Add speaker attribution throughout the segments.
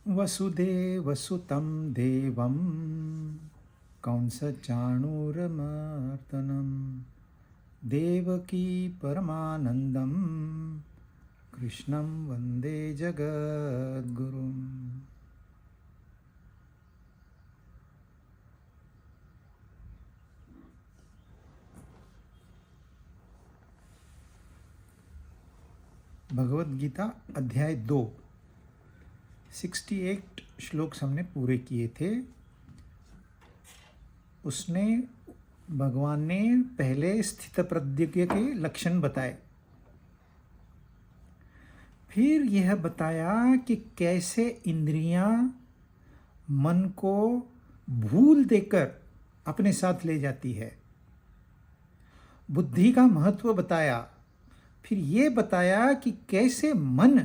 Speaker 1: वसुदेवसुतं देवं कंसचाणूरमर्दनं देवकी परमानन्दं कृष्णं वन्दे जगद्गुरुम्। भगवद गीता अध्याय 2 68 श्लोक हमने पूरे किए थे। उसने भगवान ने पहले स्थितप्रज्ञ के लक्षण बताए, फिर यह बताया कि कैसे इंद्रियां मन को भूल देकर अपने साथ ले जाती है। बुद्धि का महत्व बताया, फिर ये बताया कि कैसे मन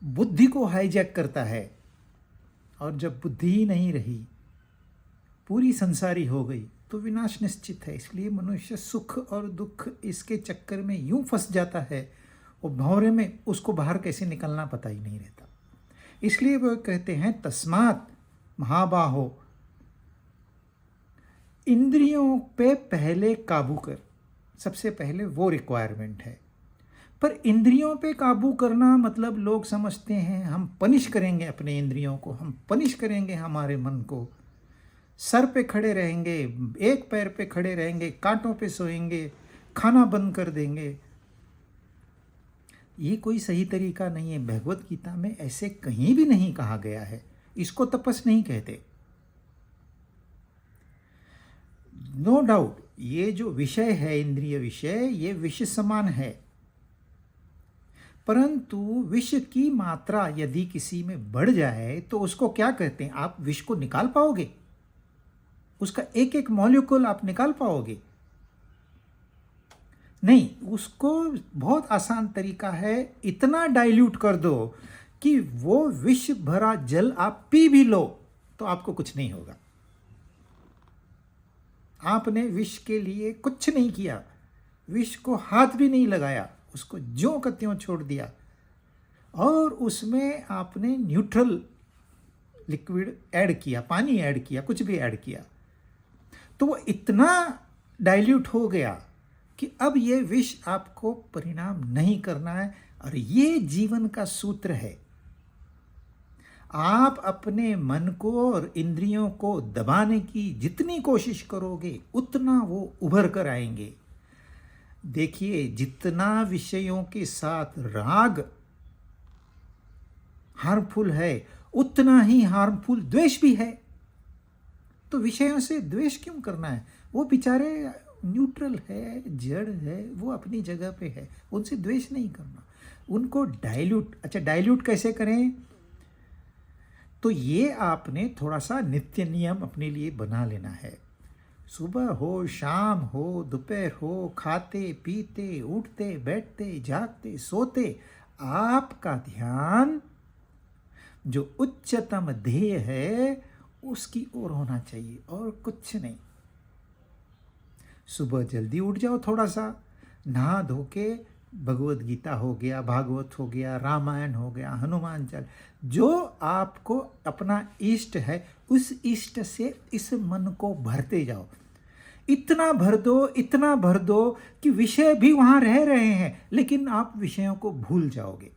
Speaker 1: बुद्धि को हाईजैक करता है, और जब बुद्धि ही नहीं रही, पूरी संसारी हो गई, तो विनाश निश्चित है। इसलिए मनुष्य सुख और दुख इसके चक्कर में यूं फंस जाता है, वो भंवरे में उसको बाहर कैसे निकलना पता ही नहीं रहता। इसलिए वो कहते हैं तस्मात् महाबाहो, इंद्रियों पे पहले काबू कर। सबसे पहले वो रिक्वायरमेंट है। पर इंद्रियों पे काबू करना मतलब लोग समझते हैं हम पनिश करेंगे अपने इंद्रियों को, हम पनिश करेंगे हमारे मन को, सर पे खड़े रहेंगे, एक पैर पे खड़े रहेंगे, कांटों पे सोएंगे, खाना बंद कर देंगे। ये कोई सही तरीका नहीं है। भगवत गीता में ऐसे कहीं भी नहीं कहा गया है। इसको तपस नहीं कहते। नो डाउट ये जो विषय है, इंद्रिय विषय, ये विष समान है, परंतु विष की मात्रा यदि किसी में बढ़ जाए तो उसको क्या कहते हैं? आप विष को निकाल पाओगे? उसका एक एक मॉलिक्यूल आप निकाल पाओगे? नहीं। उसको बहुत आसान तरीका है, इतना डाइल्यूट कर दो कि वो विष भरा जल आप पी भी लो तो आपको कुछ नहीं होगा। आपने विष के लिए कुछ नहीं किया, विष को हाथ भी नहीं लगाया, उसको ज्यों का त्यों छोड़ दिया, और उसमें आपने न्यूट्रल लिक्विड ऐड किया, पानी ऐड किया, कुछ भी ऐड किया, तो वो इतना डाइल्यूट हो गया कि अब ये विष आपको परिणाम नहीं करना है। और ये जीवन का सूत्र है। आप अपने मन को और इंद्रियों को दबाने की जितनी कोशिश करोगे उतना वो उभर कर आएंगे। देखिए, जितना विषयों के साथ राग हार्मफुल है, उतना ही हार्मफुल द्वेष भी है। तो विषयों से द्वेष क्यों करना है? वो बेचारे न्यूट्रल है, जड़ है, वो अपनी जगह पे है, उनसे द्वेष नहीं करना। उनको डाइल्यूट, अच्छा डाइल्यूट कैसे करें? तो ये आपने थोड़ा सा नित्य नियम अपने लिए बना लेना है। सुबह हो, शाम हो, दोपहर हो, खाते पीते, उठते बैठते, जागते सोते, आपका ध्यान जो उच्चतम ध्येय है उसकी ओर होना चाहिए, और कुछ नहीं। सुबह जल्दी उठ जाओ, थोड़ा सा नहा धो के भगवत गीता हो गया, भागवत हो गया, रामायण हो गया, हनुमान चालीसा, जो आपको अपना इष्ट है उस इष्ट से इस मन को भरते जाओ। इतना भर दो, इतना भर दो कि विषय भी वहां रह रहे हैं, लेकिन आप विषयों को भूल जाओगे।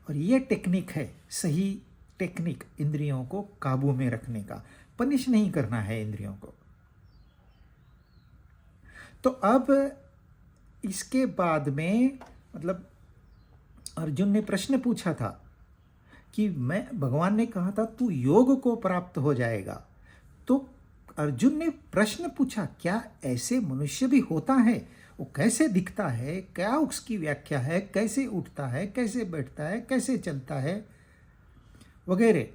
Speaker 1: और ये टेक्निक है, सही टेक्निक इंद्रियों को काबू में रखने का। पनिश नहीं करना है इंद्रियों को। तो अब इसके बाद में मतलब अर्जुन ने प्रश्न पूछा था कि भगवान ने कहा था तू योग को प्राप्त हो जाएगा। तो अर्जुन ने प्रश्न पूछा, क्या ऐसे मनुष्य भी होता है? वो कैसे दिखता है, क्या उसकी व्याख्या है, कैसे उठता है, कैसे बैठता है, कैसे चलता है, वगैरह।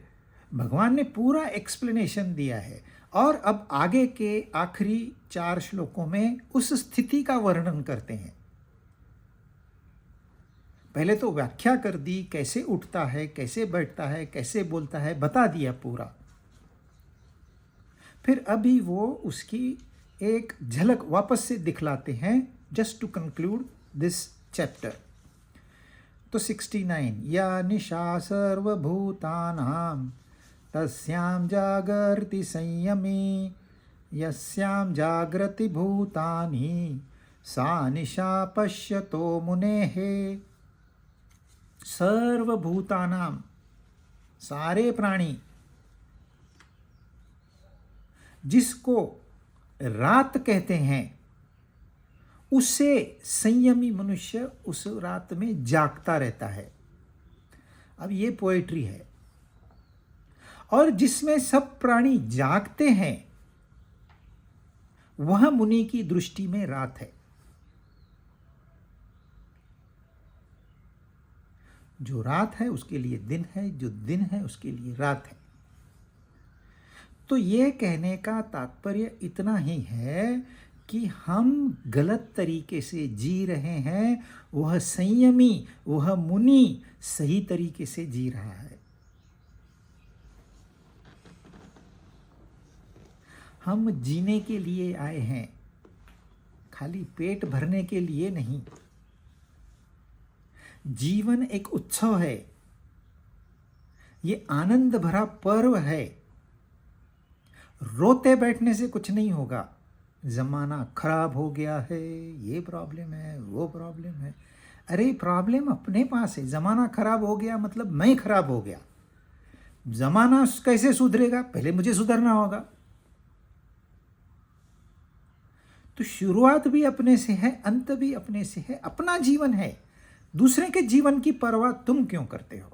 Speaker 1: भगवान ने पूरा एक्सप्लेनेशन दिया है। और अब आगे के आखिरी 4 श्लोकों में उस स्थिति का वर्णन करते हैं। पहले तो व्याख्या कर दी, कैसे उठता है, कैसे बैठता है, कैसे बोलता है, बता दिया पूरा। फिर अभी वो उसकी एक झलक वापस से दिखलाते हैं, just to conclude this chapter. तो 69, या निशा सर्वभूतानां तस्यां जागर्ति संयमी, यस्यां जागृति भूतानि सा निशा पश्यतो मुनेः। सर्वभूतानां, सारे प्राणी, जिसको रात कहते हैं, उससे संयमी मनुष्य उस रात में जागता रहता है। अब ये पोएट्री है। और जिसमें सब प्राणी जागते हैं, वह मुनि की दृष्टि में रात है। जो रात है उसके लिए दिन है, जो दिन है उसके लिए रात है। तो ये कहने का तात्पर्य इतना ही है कि हम गलत तरीके से जी रहे हैं, वह संयमी, वह मुनि सही तरीके से जी रहा है। हम जीने के लिए आए हैं, खाली पेट भरने के लिए नहीं। जीवन एक उत्सव है, ये आनंद भरा पर्व है। रोते बैठने से कुछ नहीं होगा। जमाना खराब हो गया है, ये प्रॉब्लम है, वो प्रॉब्लम है। अरे प्रॉब्लम अपने पास है। जमाना खराब हो गया मतलब मैं खराब हो गया। जमाना कैसे सुधरेगा? पहले मुझे सुधरना होगा। तो शुरुआत भी अपने से है, अंत भी अपने से है। अपना जीवन है, दूसरे के जीवन की परवाह तुम क्यों करते हो?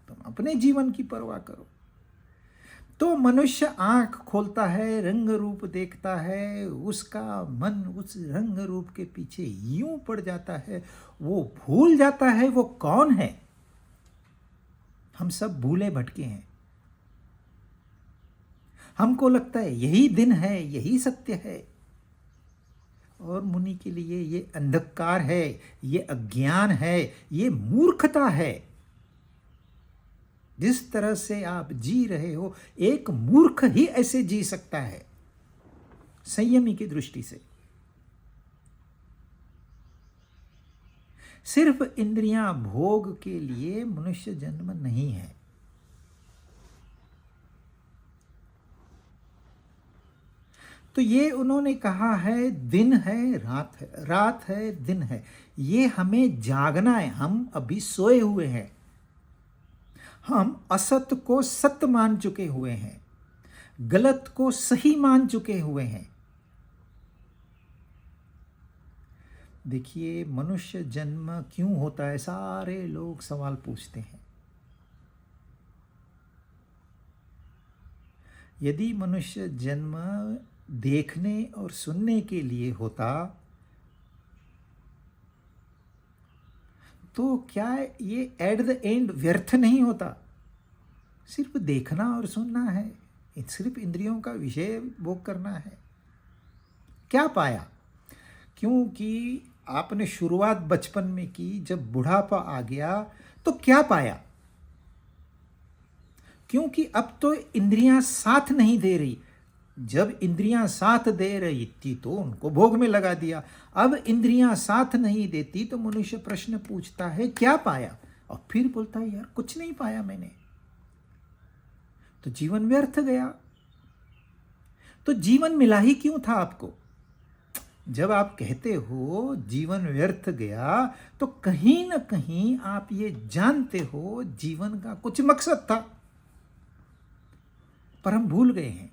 Speaker 1: तुम अपने जीवन की परवाह करो। तो मनुष्य आंख खोलता है, रंग रूप देखता है, उसका मन उस रंग रूप के पीछे यूं पड़ जाता है, वो भूल जाता है वो कौन है। हम सब भूले भटके हैं। हमको लगता है यही दिन है, यही सत्य है। और मुनि के लिए ये अंधकार है, ये अज्ञान है, ये मूर्खता है। जिस तरह से आप जी रहे हो, एक मूर्ख ही ऐसे जी सकता है, संयमी की दृष्टि से। सिर्फ इंद्रियां भोग के लिए मनुष्य जन्म नहीं है। तो ये उन्होंने कहा है, दिन है, रात है, रात है, दिन है। ये हमें जागना है। हम अभी सोए हुए हैं। हम असत को सत्य मान चुके हुए हैं, गलत को सही मान चुके हुए हैं। देखिए, मनुष्य जन्म क्यों होता है? सारे लोग सवाल पूछते हैं। यदि मनुष्य जन्म देखने और सुनने के लिए होता तो क्या ये एट द एंड व्यर्थ नहीं होता? सिर्फ देखना और सुनना है, सिर्फ इंद्रियों का विषय भोग करना है। क्या पाया? क्योंकि आपने शुरुआत बचपन में की, जब बुढ़ापा आ गया तो क्या पाया? क्योंकि अब तो इंद्रियां साथ नहीं दे रही। जब इंद्रियां साथ दे रही थी तो उनको भोग में लगा दिया। अब इंद्रियां साथ नहीं देती तो मनुष्य प्रश्न पूछता है क्या पाया? और फिर बोलता है यार कुछ नहीं पाया मैंने, तो जीवन व्यर्थ गया। तो जीवन मिला ही क्यों था आपको? जब आप कहते हो जीवन व्यर्थ गया तो कहीं ना कहीं आप ये जानते हो जीवन का कुछ मकसद था, पर हम भूल गए हैं।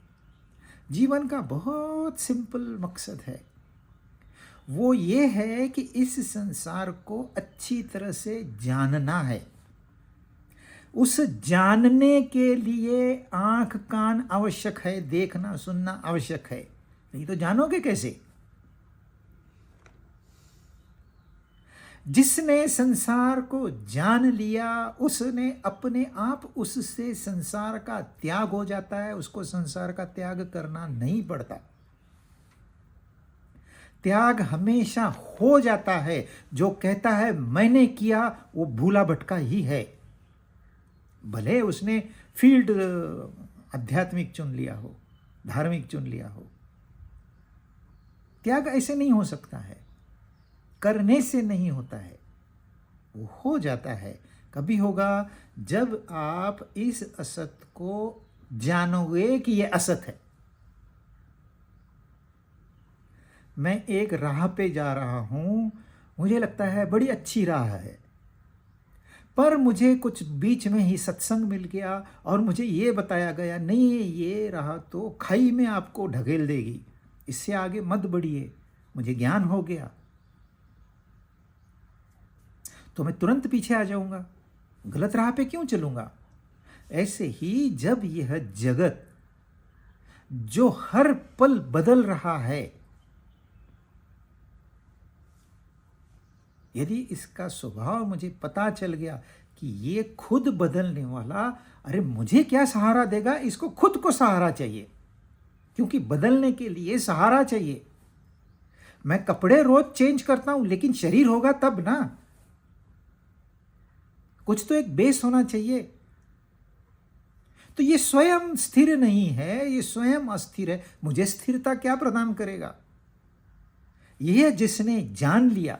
Speaker 1: जीवन का बहुत सिंपल मकसद है। वो ये है कि इस संसार को अच्छी तरह से जानना है। उस जानने के लिए आंख कान आवश्यक है, देखना सुनना आवश्यक है। नहीं तो जानोगे कैसे? जिसने संसार को जान लिया उसने अपने आप उससे संसार का त्याग हो जाता है। उसको संसार का त्याग करना नहीं पड़ता। त्याग हमेशा हो जाता है। जो कहता है मैंने किया वो भूला भटका ही है। भले उसने फील्ड आध्यात्मिक चुन लिया हो, धार्मिक चुन लिया हो। त्याग ऐसे नहीं हो सकता है, करने से नहीं होता है। वो हो जाता है। कभी होगा जब आप इस असत को जानोगे कि ये असत है। मैं एक राह पे जा रहा हूँ, मुझे लगता है बड़ी अच्छी राह है, पर मुझे कुछ बीच में ही सत्संग मिल गया और मुझे ये बताया गया, नहीं ये राह तो खाई में आपको ढकेल देगी, इससे आगे मत बढ़िए। मुझे ज्ञान हो गया तो मैं तुरंत पीछे आ जाऊंगा, गलत राह पे क्यों चलूंगा। ऐसे ही जब यह जगत जो हर पल बदल रहा है, यदि इसका स्वभाव मुझे पता चल गया कि ये खुद बदलने वाला, अरे मुझे क्या सहारा देगा, इसको खुद को सहारा चाहिए, क्योंकि बदलने के लिए सहारा चाहिए। मैं कपड़े रोज चेंज करता हूं, लेकिन शरीर होगा तब ना, कुछ तो एक बेस होना चाहिए। तो ये स्वयं स्थिर नहीं है, ये स्वयं अस्थिर है, मुझे स्थिरता क्या प्रदान करेगा। यह जिसने जान लिया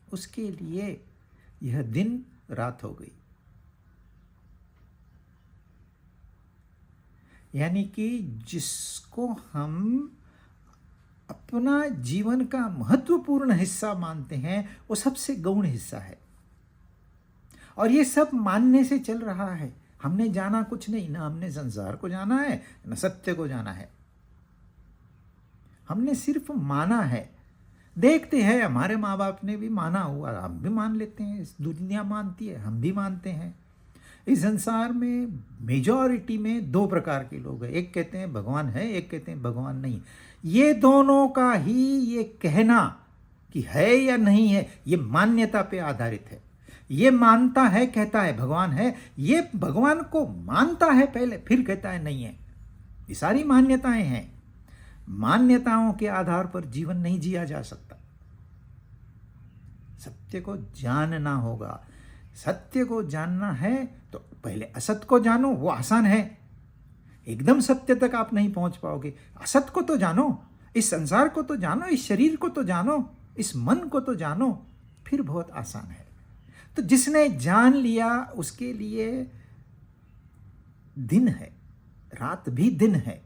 Speaker 1: उसके लिए यह दिन रात हो गई। यानी कि जिसको हम अपना जीवन का महत्वपूर्ण हिस्सा मानते हैं, वो सबसे गौण हिस्सा है। और ये सब मानने से चल रहा है। हमने जाना कुछ नहीं, ना हमने संसार को जाना है, ना सत्य को जाना है। हमने सिर्फ माना है। देखते हैं, हमारे माँ बाप ने भी माना हुआ, हम भी मान लेते हैं, इस दुनिया मानती है, हम भी मानते हैं। इस संसार में मेजॉरिटी में दो प्रकार के लोग हैं, एक कहते हैं भगवान है, एक कहते हैं भगवान नहीं। ये दोनों का ही ये कहना कि है या नहीं है, ये मान्यता पे आधारित है। ये मानता है, कहता है भगवान है, ये भगवान को मानता है पहले, फिर कहता है नहीं है। ये सारी मान्यताएं हैं। मान्यताओं के आधार पर जीवन नहीं जिया जा सकता। सत्य को जानना होगा। सत्य को जानना है तो पहले असत को जानो, वो आसान है। एकदम सत्य तक आप नहीं पहुंच पाओगे। असत को तो जानो, इस संसार को तो जानो, इस शरीर को तो जानो, इस मन को तो जानो, फिर बहुत आसान है। तो जिसने जान लिया उसके लिए दिन है, रात भी दिन है,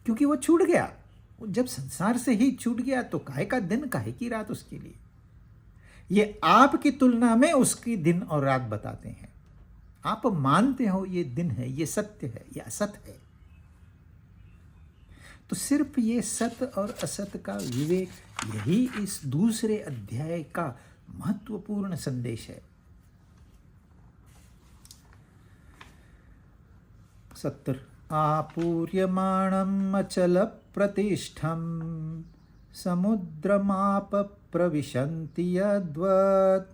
Speaker 1: क्योंकि वो छूट गया। वो जब संसार से ही छूट गया तो काहे का दिन, काहे की रात उसके लिए। ये आपकी तुलना में उसकी दिन और रात बताते हैं। आप मानते हो ये दिन है, ये सत्य है, ये असत है। तो सिर्फ ये सत्य और असत का विवेक, यही इस दूसरे अध्याय का महत्वपूर्ण संदेश है। सत्तर आपूर्यमाणम् अचल प्रतिष्ठम समुद्रमाप प्रविशन्ति यद्वत्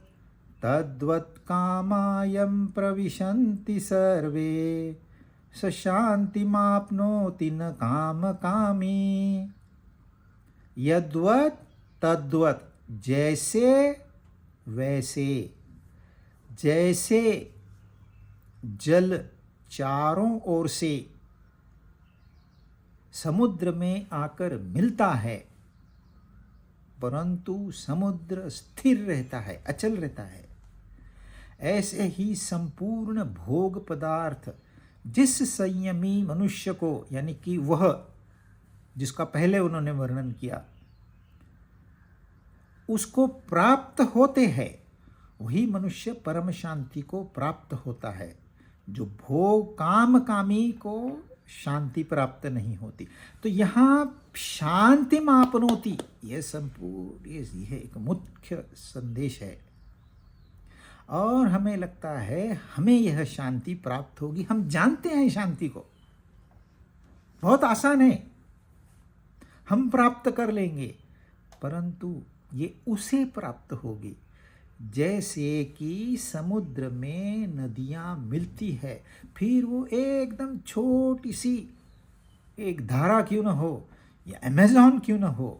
Speaker 1: तद्वत् कामायं प्रविशन्ति सर्वे स शान्तिमाप्नोति न कामकामी। यद्वत् तद्वत्, जैसे वैसे। जैसे जल चारों ओर से समुद्र में आकर मिलता है, परंतु समुद्र स्थिर रहता है, अचल रहता है, ऐसे ही संपूर्ण भोग पदार्थ जिस संयमी मनुष्य को, यानी कि वह जिसका पहले उन्होंने वर्णन किया, उसको प्राप्त होते हैं, वही मनुष्य परम शांति को प्राप्त होता है। जो भोग काम कामी को शांति प्राप्त नहीं होती। तो यहाँ शांति मापनोति, यह संपूर्ण यह एक मुख्य संदेश है। और हमें लगता है हमें यह शांति प्राप्त होगी, हम जानते हैं शांति को, बहुत आसान है, हम प्राप्त कर लेंगे, परंतु ये उसे प्राप्त होगी जैसे कि समुद्र में नदियां मिलती है। फिर वो एकदम छोटी सी एक धारा क्यों ना हो, या अमेज़न क्यों ना हो,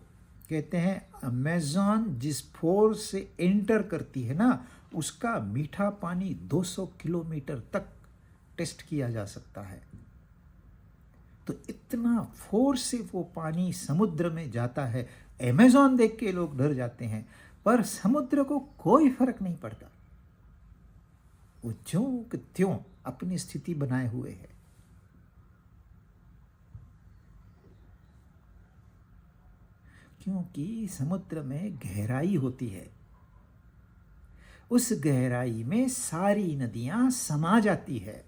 Speaker 1: कहते हैं अमेज़न जिस फोर्स से एंटर करती है ना, उसका मीठा पानी 200 किलोमीटर तक टेस्ट किया जा सकता है। तो इतना फोर्स से वो पानी समुद्र में जाता है, अमेज़न देख के लोग डर जाते हैं, पर समुद्र को कोई फर्क नहीं पड़ता। वो ज्यों कि त्यों अपनी स्थिति बनाए हुए है। क्योंकि समुद्र में गहराई होती है, उस गहराई में सारी नदियां समा जाती है।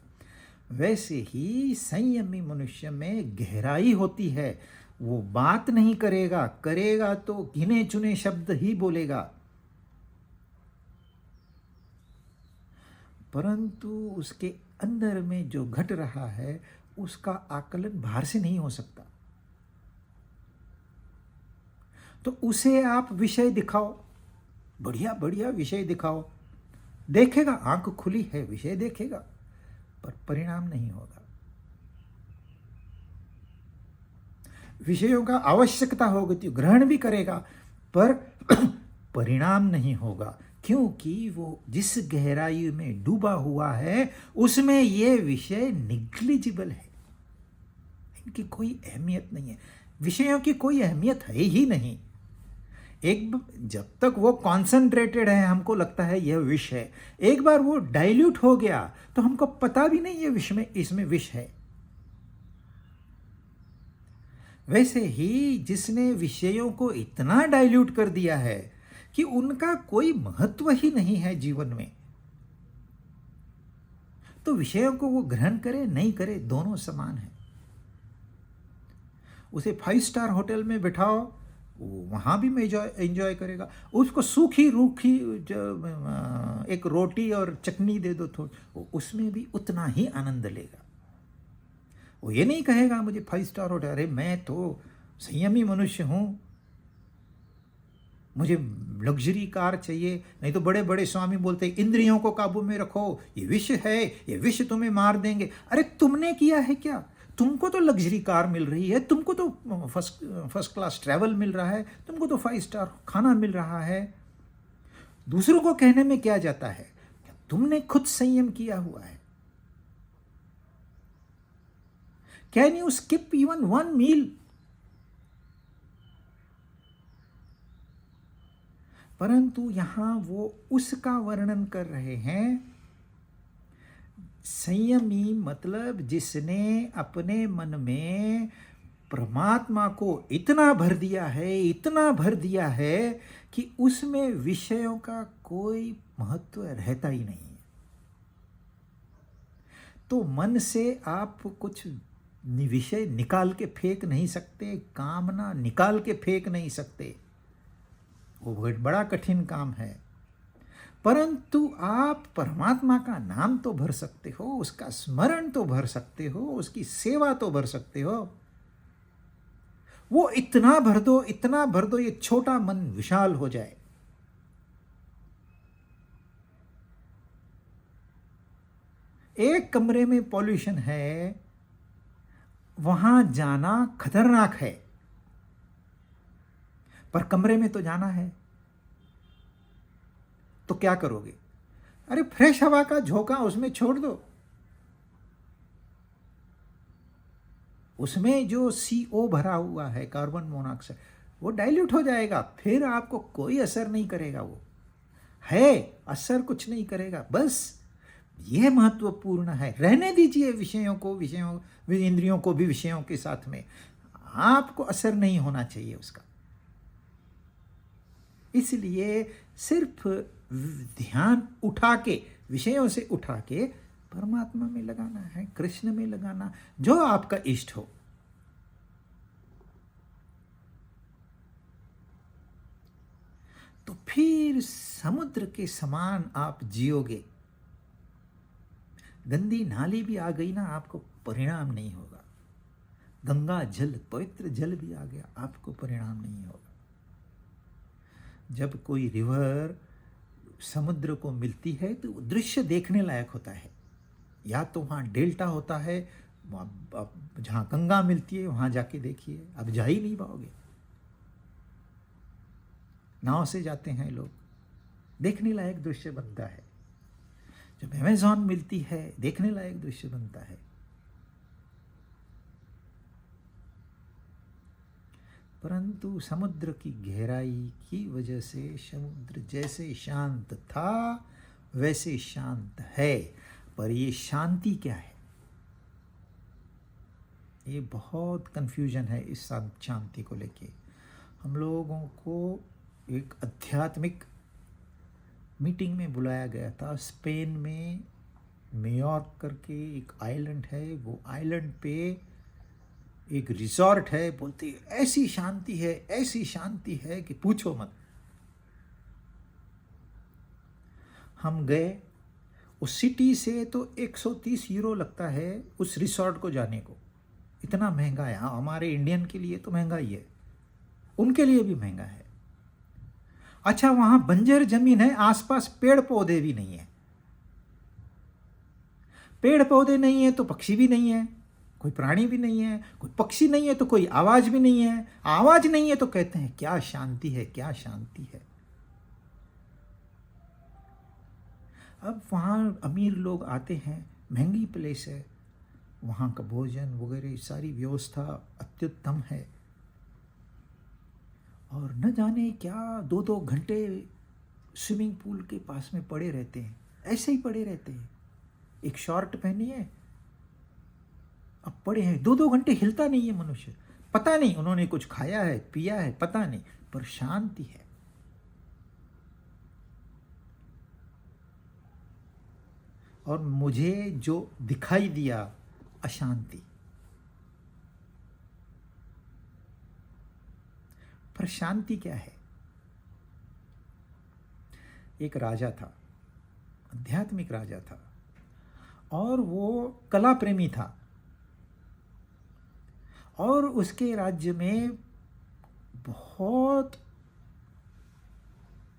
Speaker 1: वैसे ही संयमी मनुष्य में गहराई होती है। वो बात नहीं करेगा, करेगा तो गिने चुने शब्द ही बोलेगा, परंतु उसके अंदर में जो घट रहा है उसका आकलन बाहर से नहीं हो सकता। तो उसे आप विषय दिखाओ, बढ़िया बढ़िया विषय दिखाओ, देखेगा, आंख खुली है, विषय देखेगा, पर परिणाम नहीं होगा। विषयों का आवश्यकता होगी तो ग्रहण भी करेगा, पर परिणाम नहीं होगा, क्योंकि वो जिस गहराई में डूबा हुआ है उसमें ये विषय निग्लिजिबल है। इनकी कोई अहमियत नहीं है, विषयों की कोई अहमियत है ही नहीं। जब तक वो कॉन्सेंट्रेटेड है हमको लगता है यह विष है, एक बार वो डाइल्यूट हो गया तो हमको पता भी नहीं ये विष में, इसमें विष है। वैसे ही जिसने विषयों को इतना डाइल्यूट कर दिया है कि उनका कोई महत्व ही नहीं है जीवन में, तो विषयों को वो ग्रहण करे नहीं करे दोनों समान है। उसे 5 स्टार होटल में बिठाओ, वहाँ भी मैं एंजॉय करेगा। उसको सूखी रूखी एक रोटी और चटनी दे दो थोड़ी, उसमें भी उतना ही आनंद लेगा। वो ये नहीं कहेगा मुझे 5 स्टार होटल, अरे मैं तो संयमी मनुष्य हूँ, मुझे लग्जरी कार चाहिए। नहीं तो बड़े बड़े स्वामी बोलते इंद्रियों को काबू में रखो, ये विष है, ये विष तुम्हें मार देंगे। अरे तुमने किया है क्या? तुमको तो लग्जरी कार मिल रही है, तुमको तो फर्स्ट क्लास ट्रैवल मिल रहा है, तुमको तो 5 स्टार खाना मिल रहा है। दूसरों को कहने में क्या जाता है? तुमने खुद संयम किया हुआ है। कैन यू स्किप इवन 1 मील? परंतु यहां वो उसका वर्णन कर रहे हैं। संयमी मतलब जिसने अपने मन में परमात्मा को इतना भर दिया है, इतना भर दिया है कि उसमें विषयों का कोई महत्व रहता ही नहीं है। तो मन से आप कुछ विषय निकाल के फेंक नहीं सकते, कामना निकाल के फेंक नहीं सकते, वो बहुत बड़ा कठिन काम है। परंतु आप परमात्मा का नाम तो भर सकते हो, उसका स्मरण तो भर सकते हो, उसकी सेवा तो भर सकते हो। वो इतना भर दो, इतना भर दो, ये छोटा मन विशाल हो जाए। एक कमरे में पॉल्यूशन है, वहां जाना खतरनाक है, पर कमरे में तो जाना है, तो क्या करोगे? अरे फ्रेश हवा का झोंका उसमें छोड़ दो, उसमें जो CO भरा हुआ है, कार्बन मोनोऑक्साइड, वो डाइल्यूट हो जाएगा, फिर आपको कोई असर नहीं करेगा। वो है असर कुछ नहीं करेगा। बस यह महत्वपूर्ण है। रहने दीजिए विषयों को, इंद्रियों को भी विषयों के साथ में, आपको असर नहीं होना चाहिए उसका। इसलिए सिर्फ ध्यान उठा के, विषयों से उठा के परमात्मा में लगाना है, कृष्ण में लगाना, जो आपका इष्ट हो। तो फिर समुद्र के समान आप जियोगे। गंदी नाली भी आ गई ना, आपको परिणाम नहीं होगा। गंगा जल, पवित्र जल भी आ गया, आपको परिणाम नहीं होगा। जब कोई रिवर समुद्र को मिलती है तो दृश्य देखने लायक होता है। या तो वहाँ डेल्टा होता है, जहाँ गंगा मिलती है वहाँ जाके देखिए, अब जा ही नहीं पाओगे। नाव से जाते हैं लोग, देखने लायक दृश्य बनता है। जब अमेज़न मिलती है, देखने लायक दृश्य बनता है। परंतु समुद्र की गहराई की वजह से समुद्र जैसे शांत था वैसे शांत है। पर ये शांति क्या है? ये बहुत कन्फ्यूजन है इस शांति को लेके। हम लोगों को एक आध्यात्मिक मीटिंग में बुलाया गया था। स्पेन में मेयॉर्क करके एक आइलैंड है, वो आइलैंड पे एक रिसॉर्ट है। बोलते ऐसी शांति है, ऐसी शांति है कि पूछो मत। हम गए। उस सिटी से तो 130 यूरो लगता है उस रिसॉर्ट को जाने को। इतना महंगा है। हाँ, हमारे इंडियन के लिए तो महंगा ही है, उनके लिए भी महंगा है। अच्छा, वहां बंजर जमीन है, आसपास पेड़ पौधे भी नहीं है। पेड़ पौधे नहीं है तो पक्षी भी नहीं है, कोई प्राणी भी नहीं है। कोई पक्षी नहीं है तो कोई आवाज भी नहीं है। आवाज नहीं है तो कहते हैं क्या शांति है, क्या शांति है। अब वहाँ अमीर लोग आते हैं, महंगी प्लेस है, वहाँ का भोजन वगैरह सारी व्यवस्था अत्युत्तम है। और न जाने क्या 2-2 घंटे स्विमिंग पूल के पास में पड़े रहते हैं, ऐसे ही पड़े रहते हैं। एक शॉर्ट पहनी है, अब पड़े हैं 2-2 घंटे, हिलता नहीं है मनुष्य। पता नहीं उन्होंने कुछ खाया है, पिया है, पता नहीं, पर शांति है। और मुझे जो दिखाई दिया अशांति, पर शांति क्या है? एक राजा था, आध्यात्मिक राजा था, और वो कला प्रेमी था। और उसके राज्य में बहुत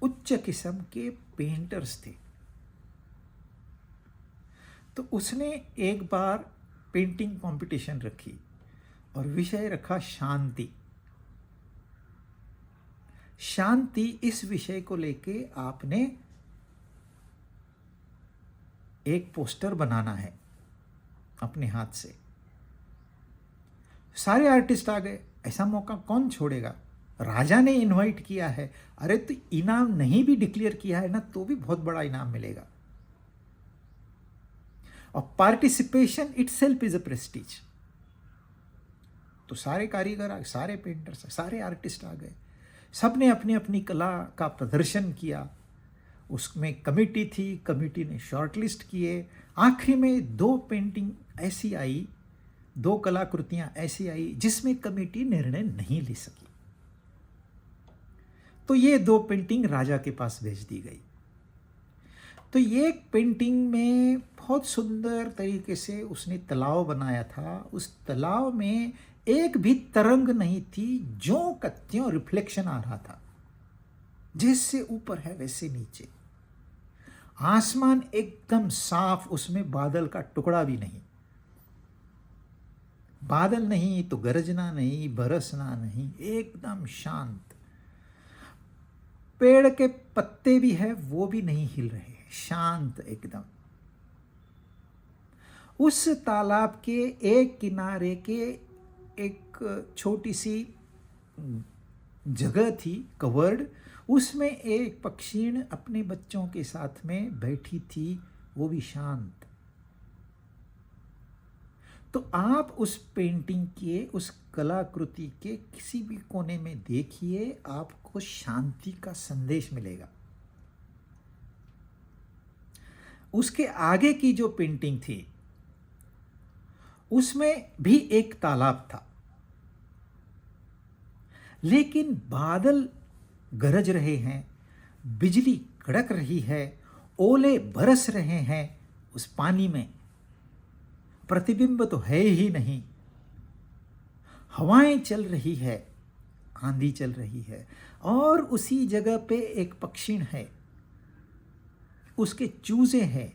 Speaker 1: उच्च किस्म के पेंटर्स थे। तो उसने एक बार पेंटिंग कंपटीशन रखी और विषय रखा शांति। शांति, इस विषय को लेके आपने एक पोस्टर बनाना है अपने हाथ से। सारे आर्टिस्ट आ गए। ऐसा मौका कौन छोड़ेगा? राजा ने इनवाइट किया है, अरे तो इनाम नहीं भी डिक्लेयर किया है ना तो भी बहुत बड़ा इनाम मिलेगा। और participation itself is a Prestige. तो सारे कारीगर, सारे पेंटर्स, सारे आर्टिस्ट आ गए। सबने अपनी अपनी कला का प्रदर्शन किया। उसमें कमेटी थी, कमेटी ने शॉर्टलिस्ट किए। आखिरी में 2 पेंटिंग ऐसी आई, 2 कलाकृतियां ऐसी आई जिसमें कमेटी निर्णय नहीं ले सकी। तो ये 2 पेंटिंग राजा के पास भेज दी गई। तो ये पेंटिंग में बहुत सुंदर तरीके से उसने तालाब बनाया था। उस तालाब में एक भी तरंग नहीं थी, ज्यों का त्यों रिफ्लेक्शन आ रहा था। जैसे ऊपर है वैसे नीचे। आसमान एकदम साफ, उसमें बादल का टुकड़ा भी नहीं। बादल नहीं तो गरजना नहीं, बरसना नहीं, एकदम शांत। पेड़ के पत्ते भी है वो भी नहीं हिल रहे, शांत एकदम। उस तालाब के एक किनारे के एक छोटी सी जगह थी, कवर्ड। उसमें एक पक्षीण अपने बच्चों के साथ में बैठी थी, वो भी शांत। तो आप उस पेंटिंग के, उस कलाकृति के किसी भी कोने में देखिए, आपको शांति का संदेश मिलेगा। उसके आगे की जो पेंटिंग थी उसमें भी एक तालाब था, लेकिन बादल गरज रहे हैं, बिजली कड़क रही है, ओले बरस रहे हैं उस पानी में। प्रतिबिंब तो है ही नहीं। हवाएं चल रही है, आंधी चल रही है, और उसी जगह पे एक पक्षी है, उसके चूजे हैं।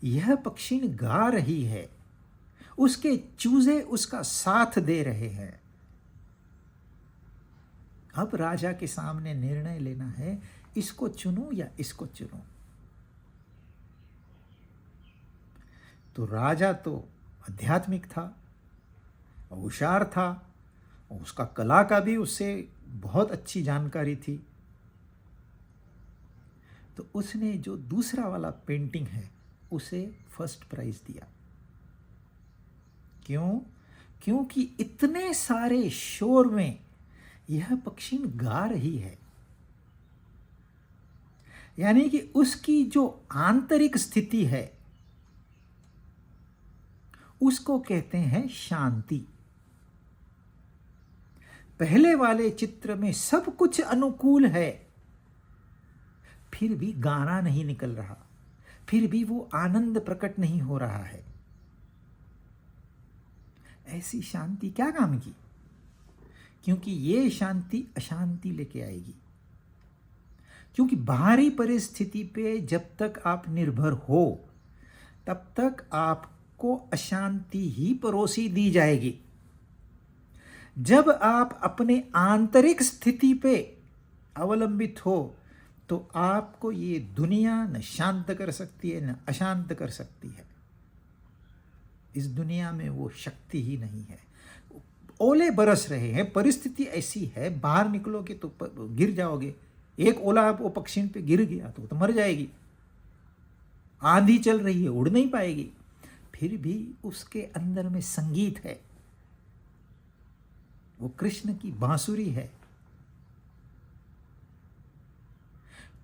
Speaker 1: यह पक्षी गा रही है, उसके चूजे उसका साथ दे रहे हैं। अब राजा के सामने निर्णय लेना है, इसको चुनूं या इसको चुनूं। तो राजा तो आध्यात्मिक था, होशियार था, उसका कला का भी उससे बहुत अच्छी जानकारी थी। तो उसने जो दूसरा वाला पेंटिंग है उसे फर्स्ट प्राइज दिया। क्यों? क्योंकि इतने सारे शोर में यह पक्षी गा रही है, यानी कि उसकी जो आंतरिक स्थिति है उसको कहते हैं शांति। पहले वाले चित्र में सब कुछ अनुकूल है, फिर भी गाना नहीं निकल रहा, फिर भी वो आनंद प्रकट नहीं हो रहा है। ऐसी शांति क्या काम की? क्योंकि ये शांति अशांति लेके आएगी। क्योंकि बाहरी परिस्थिति पे जब तक आप निर्भर हो तब तक आपको अशांति ही परोसी दी जाएगी। जब आप अपने आंतरिक स्थिति पे अवलंबित हो तो आपको ये दुनिया न शांत कर सकती है न अशांत कर सकती है। इस दुनिया में वो शक्ति ही नहीं है। ओले बरस रहे हैं, परिस्थिति ऐसी है, बाहर निकलोगे तो गिर जाओगे। एक ओला वो पक्षी पे गिर गया तो मर जाएगी। आंधी चल रही है, उड़ नहीं पाएगी। फिर भी उसके अंदर में संगीत है, वो कृष्ण की बांसुरी है।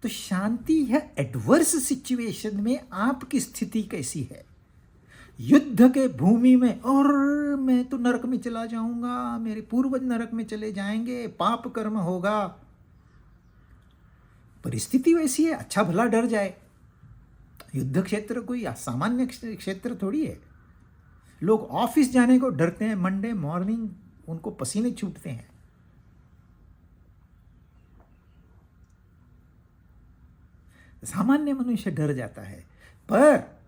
Speaker 1: तो शांति है एडवर्स सिचुएशन में आपकी स्थिति कैसी है। युद्ध के भूमि में और मैं तो नरक में चला जाऊंगा, मेरे पूर्वज नरक में चले जाएंगे, पाप कर्म होगा। परिस्थिति वैसी है, अच्छा भला डर जाए। युद्ध क्षेत्र कोई सामान्य क्षेत्र थोड़ी है। लोग ऑफिस जाने को डरते हैं, मंडे मॉर्निंग उनको पसीने छूटते हैं। सामान्य मनुष्य डर जाता है, पर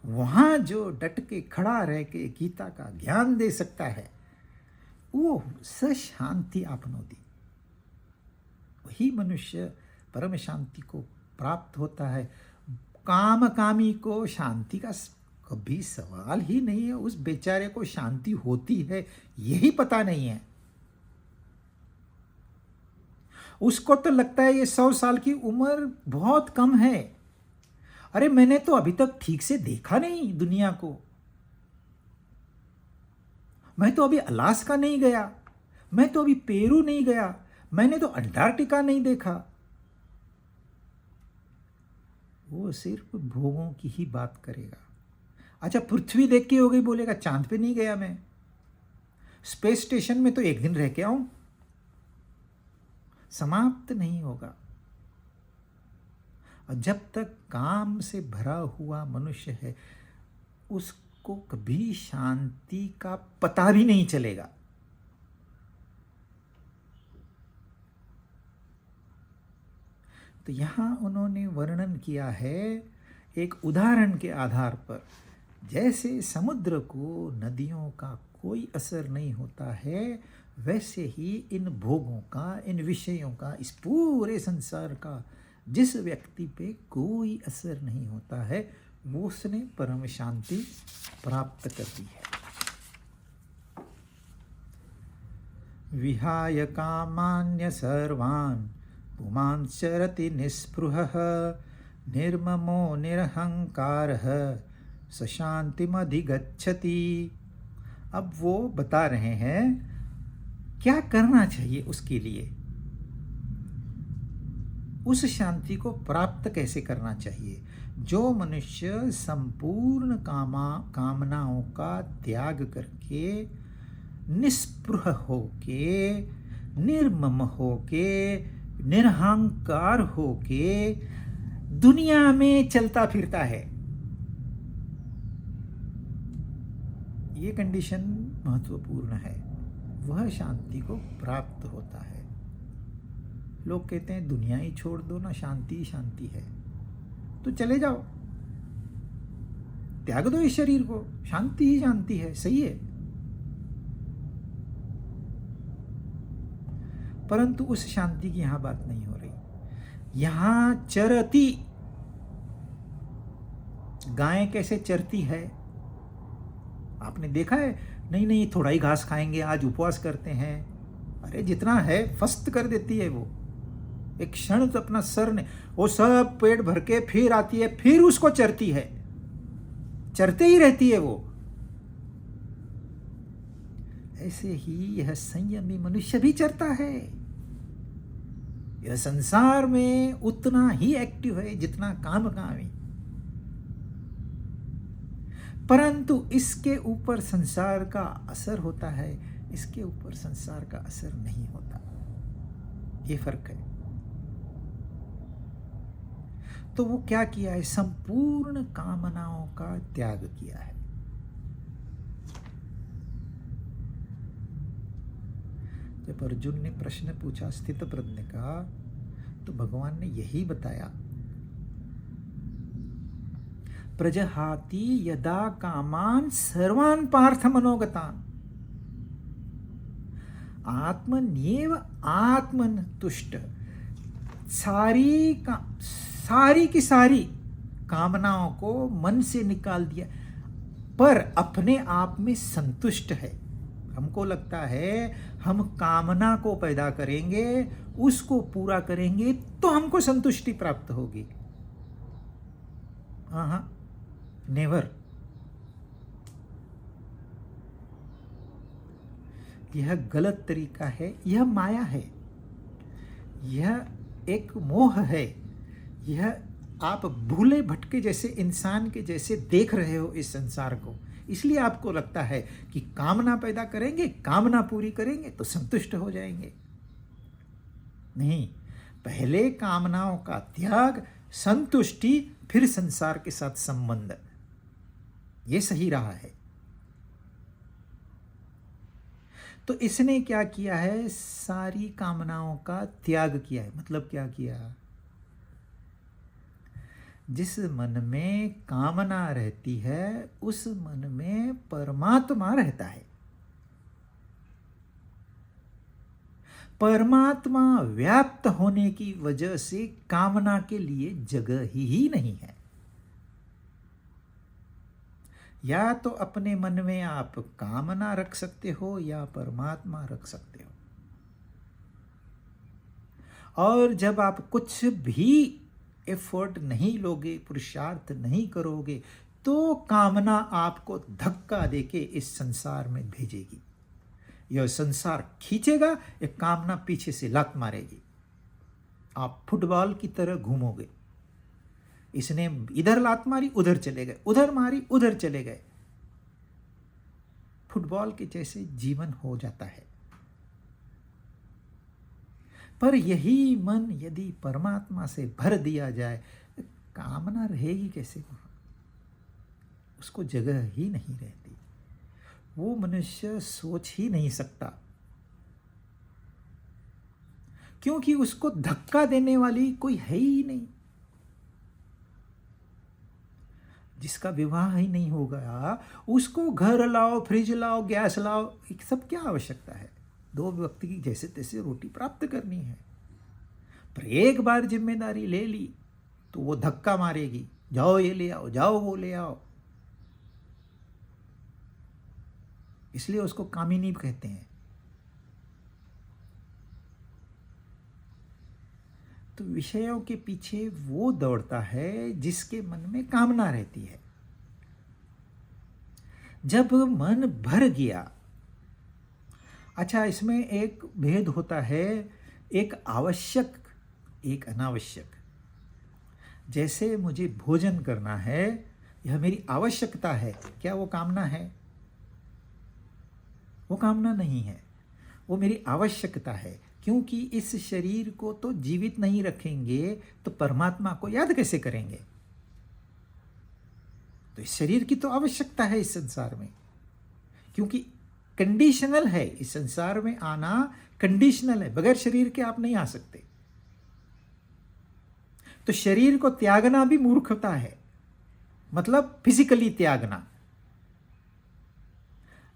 Speaker 1: वहां जो डट के खड़ा रह के गीता का ज्ञान दे सकता है वो स शांति आपनो दी। वही मनुष्य परम शांति को प्राप्त होता है। काम कामी को शांति का कभी सवाल ही नहीं है। उस बेचारे को शांति होती है यही पता नहीं है। उसको तो लगता है ये 100 साल की उम्र बहुत कम है। अरे मैंने तो अभी तक ठीक से देखा नहीं दुनिया को। मैं तो अभी अलास्का नहीं गया, मैं तो अभी पेरू नहीं गया, मैंने तो अंटार्कटिका नहीं देखा। वो सिर्फ भोगों की ही बात करेगा। अच्छा, पृथ्वी देख के हो गई, बोलेगा चांद पे नहीं गया मैं, स्पेस स्टेशन में तो एक दिन रह के आऊं। समाप्त नहीं होगा। और जब तक काम से भरा हुआ मनुष्य है उसको कभी शांति का पता भी नहीं चलेगा। तो यहां उन्होंने वर्णन किया है एक उदाहरण के आधार पर, जैसे समुद्र को नदियों का कोई असर नहीं होता है, वैसे ही इन भोगों का, इन विषयों का, इस पूरे संसार का जिस व्यक्ति पे कोई असर नहीं होता है वो उसने परम शांति प्राप्त कर दी है। विहाय कामान्य सर्वान् पुमान् चरति निस्पृहः निर्ममो निरहंकारः स शांतिमधिगच्छति। अब वो बता रहे हैं क्या करना चाहिए उसके लिए, उस शांति को प्राप्त कैसे करना चाहिए। जो मनुष्य संपूर्ण कामनाओं का त्याग करके निस्पृह होके, निर्मम होके, निरहंकार होके दुनिया में चलता फिरता है, ये कंडीशन महत्वपूर्ण है, वह शांति को प्राप्त होता है। लोग कहते हैं दुनिया ही छोड़ दो ना, शांति ही शांति है, तो चले जाओ, त्याग दो इस शरीर को, शांति ही शांति है। सही है, परंतु उस शांति की यहां बात नहीं हो रही। यहां चरती, गाय कैसे चरती है आपने देखा है? नहीं नहीं, थोड़ा ही घास खाएंगे, आज उपवास करते हैं, अरे जितना है फस्त कर देती है वो। एक क्षण तो अपना सर ने वो सब पेट भर के फिर आती है, फिर उसको चरती है, चरते ही रहती है वो। ऐसे ही यह संयमी मनुष्य भी चरता है। यह संसार में उतना ही एक्टिव है जितना कामकामी, परंतु इसके ऊपर संसार का असर होता है, इसके ऊपर संसार का असर नहीं होता। ये फर्क है। तो वो क्या किया है? संपूर्ण कामनाओं का त्याग किया है। जब अर्जुन ने प्रश्न पूछा स्थित प्रज्ञ का, तो भगवान ने यही बताया, प्रजहाति यदा कामान सर्वान पार्थ मनोगतान आत्मन्येव आत्मन तुष्ट। सारी की सारी कामनाओं को मन से निकाल दिया, पर अपने आप में संतुष्ट है। हमको लगता है हम कामना को पैदा करेंगे, उसको पूरा करेंगे तो हमको संतुष्टि प्राप्त होगी। हाँ, नेवर। यह गलत तरीका है, यह माया है, यह एक मोह है। यह आप भूले भटके जैसे इंसान के जैसे देख रहे हो इस संसार को, इसलिए आपको लगता है कि कामना पैदा करेंगे, कामना पूरी करेंगे तो संतुष्ट हो जाएंगे। नहीं, पहले कामनाओं का त्याग, संतुष्टि, फिर संसार के साथ संबंध, ये सही रहा है। तो इसने क्या किया है? सारी कामनाओं का त्याग किया है। मतलब क्या किया? जिस मन में कामना रहती है उस मन में परमात्मा रहता है। परमात्मा व्याप्त होने की वजह से कामना के लिए जगह ही नहीं है। या तो अपने मन में आप कामना रख सकते हो या परमात्मा रख सकते हो। और जब आप कुछ भी एफर्ट नहीं लोगे, पुरुषार्थ नहीं करोगे, तो कामना आपको धक्का देके इस संसार में भेजेगी। यह संसार खींचेगा, एक कामना पीछे से लात मारेगी। आप फुटबॉल की तरह घूमोगे। इसने इधर लात मारी, उधर चले गए, उधर मारी, उधर चले गए। फुटबॉल के जैसे जीवन हो जाता है। पर यही मन यदि परमात्मा से भर दिया जाए, कामना रहेगी कैसे? उसको जगह ही नहीं रहती। वो मनुष्य सोच ही नहीं सकता, क्योंकि उसको धक्का देने वाली कोई है ही नहीं। जिसका विवाह ही नहीं होगा, उसको घर लाओ, फ्रिज लाओ, गैस लाओ, ये सब क्या आवश्यकता है? दो व्यक्ति की जैसे तैसे रोटी प्राप्त करनी है। पर एक बार जिम्मेदारी ले ली तो वो धक्का मारेगी, जाओ ये ले आओ, जाओ वो ले आओ। इसलिए उसको कामिनी कहते हैं। तो विषयों के पीछे वो दौड़ता है जिसके मन में कामना रहती है। जब मन भर गया, अच्छा इसमें एक भेद होता है, एक आवश्यक, एक अनावश्यक। जैसे मुझे भोजन करना है, यह मेरी आवश्यकता है, क्या वो कामना है? वो कामना नहीं है, वो मेरी आवश्यकता है। क्योंकि इस शरीर को तो जीवित नहीं रखेंगे तो परमात्मा को याद कैसे करेंगे? तो इस शरीर की तो आवश्यकता है इस संसार में, क्योंकि कंडीशनल है। इस संसार में आना कंडीशनल है, बगैर शरीर के आप नहीं आ सकते। तो शरीर को त्यागना भी मूर्खता है, मतलब फिजिकली त्यागना।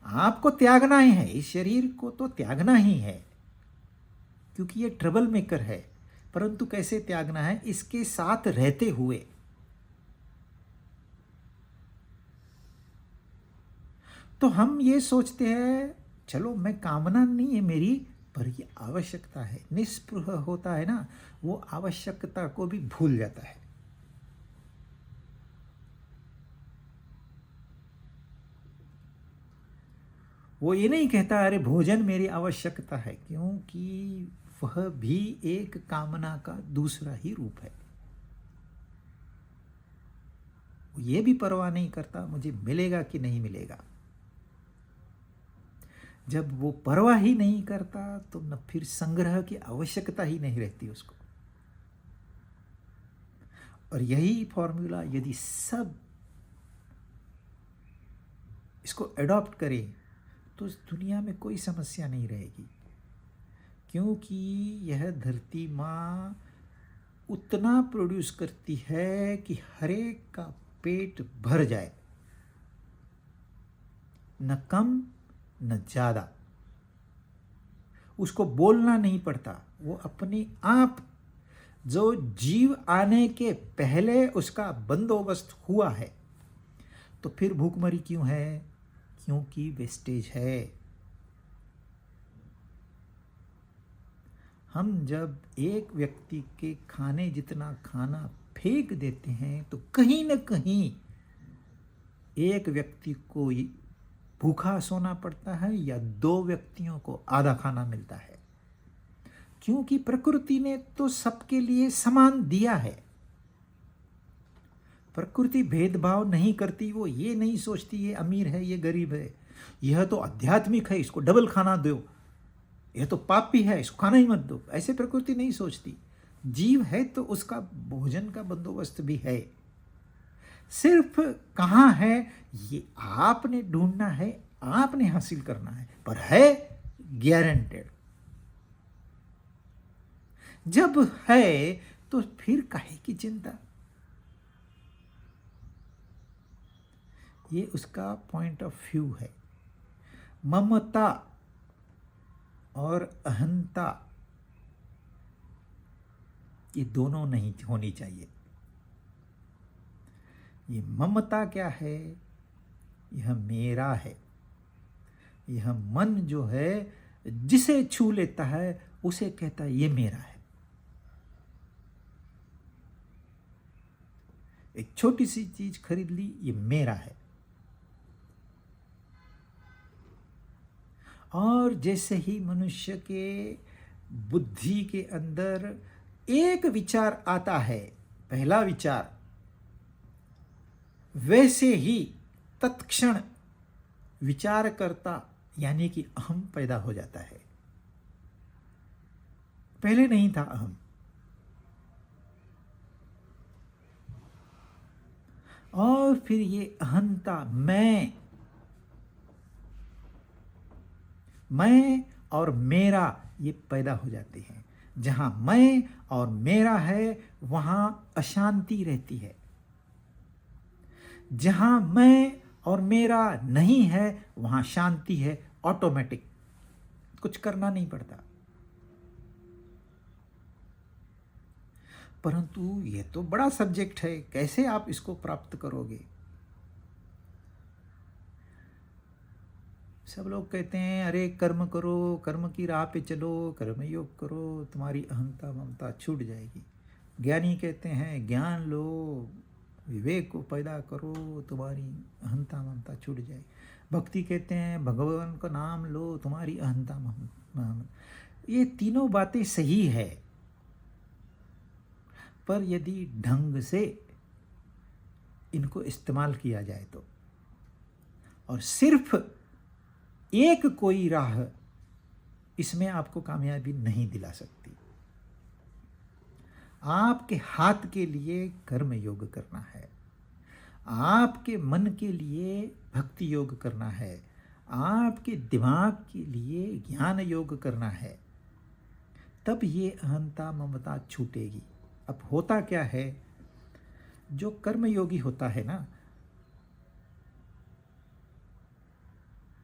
Speaker 1: आपको त्यागना ही है, इस शरीर को तो त्यागना ही है, क्योंकि ये ट्रबल मेकर है। परंतु कैसे त्यागना है? इसके साथ रहते हुए। तो हम ये सोचते हैं, चलो मैं कामना नहीं है मेरी, पर ये आवश्यकता है। निस्पृह होता है ना, वो आवश्यकता को भी भूल जाता है। वो ये नहीं कहता अरे भोजन मेरी आवश्यकता है, क्योंकि वह भी एक कामना का दूसरा ही रूप है। वो ये भी परवाह नहीं करता मुझे मिलेगा कि नहीं मिलेगा। जब वो परवाह ही नहीं करता तो न फिर संग्रह की आवश्यकता ही नहीं रहती उसको। और यही फॉर्मूला यदि सब इसको एडॉप्ट करें तो इस दुनिया में कोई समस्या नहीं रहेगी, क्योंकि यह धरती माँ उतना प्रोड्यूस करती है कि हर एक का पेट भर जाए, न कम न ज़्यादा। उसको बोलना नहीं पड़ता, वो अपने आप जो जीव आने के पहले उसका बंदोबस्त हुआ है। तो फिर भूखमरी क्यों है? क्योंकि वेस्टेज है। हम जब एक व्यक्ति के खाने जितना खाना फेंक देते हैं तो कहीं न कहीं एक व्यक्ति को भूखा सोना पड़ता है या दो व्यक्तियों को आधा खाना मिलता है, क्योंकि प्रकृति ने तो सबके लिए समान दिया है। प्रकृति भेदभाव नहीं करती, वो ये नहीं सोचती ये अमीर है ये गरीब है, यह तो आध्यात्मिक है इसको डबल खाना दो, यह तो पापी है इसको खाना ही मत दो। ऐसे प्रकृति नहीं सोचती। जीव है तो उसका भोजन का बंदोबस्त भी है। सिर्फ कहाँ है ये आपने ढूंढना है, आपने हासिल करना है, पर है गारंटेड। जब है तो फिर काहे की चिंता? ये उसका पॉइंट ऑफ व्यू है। ममता और अहंता ये दोनों नहीं होनी चाहिए। ये ममता क्या है? यह मेरा है। यह मन जो है जिसे छू लेता है उसे कहता है ये मेरा है। एक छोटी सी चीज खरीद ली, ये मेरा है। और जैसे ही मनुष्य के बुद्धि के अंदर एक विचार आता है, पहला विचार, वैसे ही तत्क्षण विचार करता यानी कि अहम पैदा हो जाता है। पहले नहीं था अहम। और फिर ये अहंता, मैं और मेरा, ये पैदा हो जाते हैं। जहां मैं और मेरा है वहां अशांति रहती है। जहां मैं और मेरा नहीं है वहां शांति है, ऑटोमेटिक, कुछ करना नहीं पड़ता। परंतु ये तो बड़ा सब्जेक्ट है, कैसे आप इसको प्राप्त करोगे? सब लोग कहते हैं अरे कर्म करो, कर्म की राह पे चलो, कर्म योग करो, तुम्हारी अहंता ममता छूट जाएगी। ज्ञानी कहते हैं ज्ञान लो, विवेक को पैदा करो, तुम्हारी अहंता ममता छूट जाएगी। भक्ति कहते हैं भगवान का नाम लो, तुम्हारी अहंता ममता। ये तीनों बातें सही है, पर यदि ढंग से इनको इस्तेमाल किया जाए तो। और सिर्फ एक कोई राह इसमें आपको कामयाबी नहीं दिला सकती। आपके हाथ के लिए कर्म योग करना है, आपके मन के लिए भक्ति योग करना है, आपके दिमाग के लिए ज्ञान योग करना है, तब ये अहंता ममता छूटेगी। अब होता क्या है, जो कर्मयोगी होता है ना,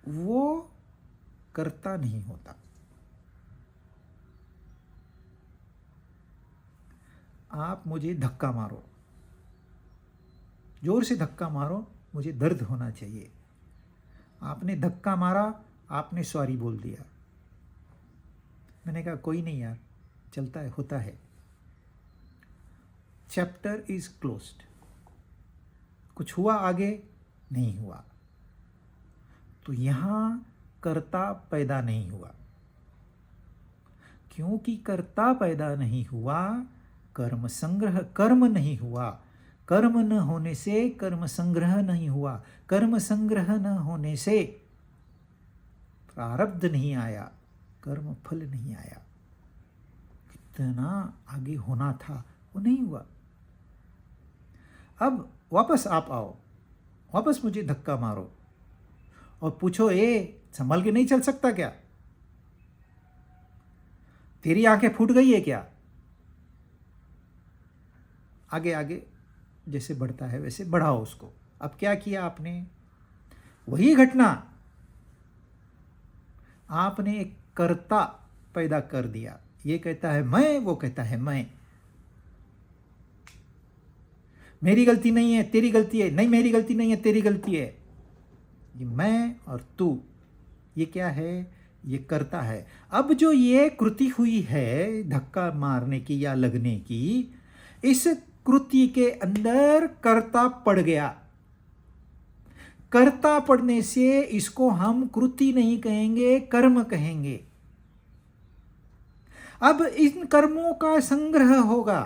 Speaker 1: वो करता नहीं होता। आप मुझे धक्का मारो, जोर से धक्का मारो, मुझे दर्द होना चाहिए। आपने धक्का मारा, आपने सॉरी बोल दिया, मैंने कहा कोई नहीं यार, चलता है, होता है। Chapter is closed. कुछ हुआ आगे? नहीं हुआ। तो यहां कर्ता पैदा नहीं हुआ। क्योंकि कर्ता पैदा नहीं हुआ, कर्म संग्रह कर्म नहीं हुआ। कर्म न होने से कर्म संग्रह नहीं हुआ। कर्म संग्रह न होने से प्रारब्ध नहीं आया, कर्म फल नहीं आया। कितना आगे होना था वो नहीं हुआ। अब वापस आप आओ, वापस मुझे धक्का मारो और पूछो, ए संभल के नहीं चल सकता क्या? तेरी आंखें फूट गई है क्या? आगे आगे जैसे बढ़ता है वैसे बढ़ाओ उसको। अब क्या किया आपने? वही घटना, आपने एक कर्ता पैदा कर दिया। ये कहता है मैं, वो कहता है मैं। मेरी गलती नहीं है, तेरी गलती है। नहीं, मेरी गलती नहीं है, तेरी गलती है। ये मैं और तू, ये क्या है? ये कर्ता है। अब जो ये कृति हुई है धक्का मारने की या लगने की, इस कृति के अंदर कर्ता पड़ गया। कर्ता पड़ने से इसको हम कृति नहीं कहेंगे, कर्म कहेंगे। अब इन कर्मों का संग्रह होगा।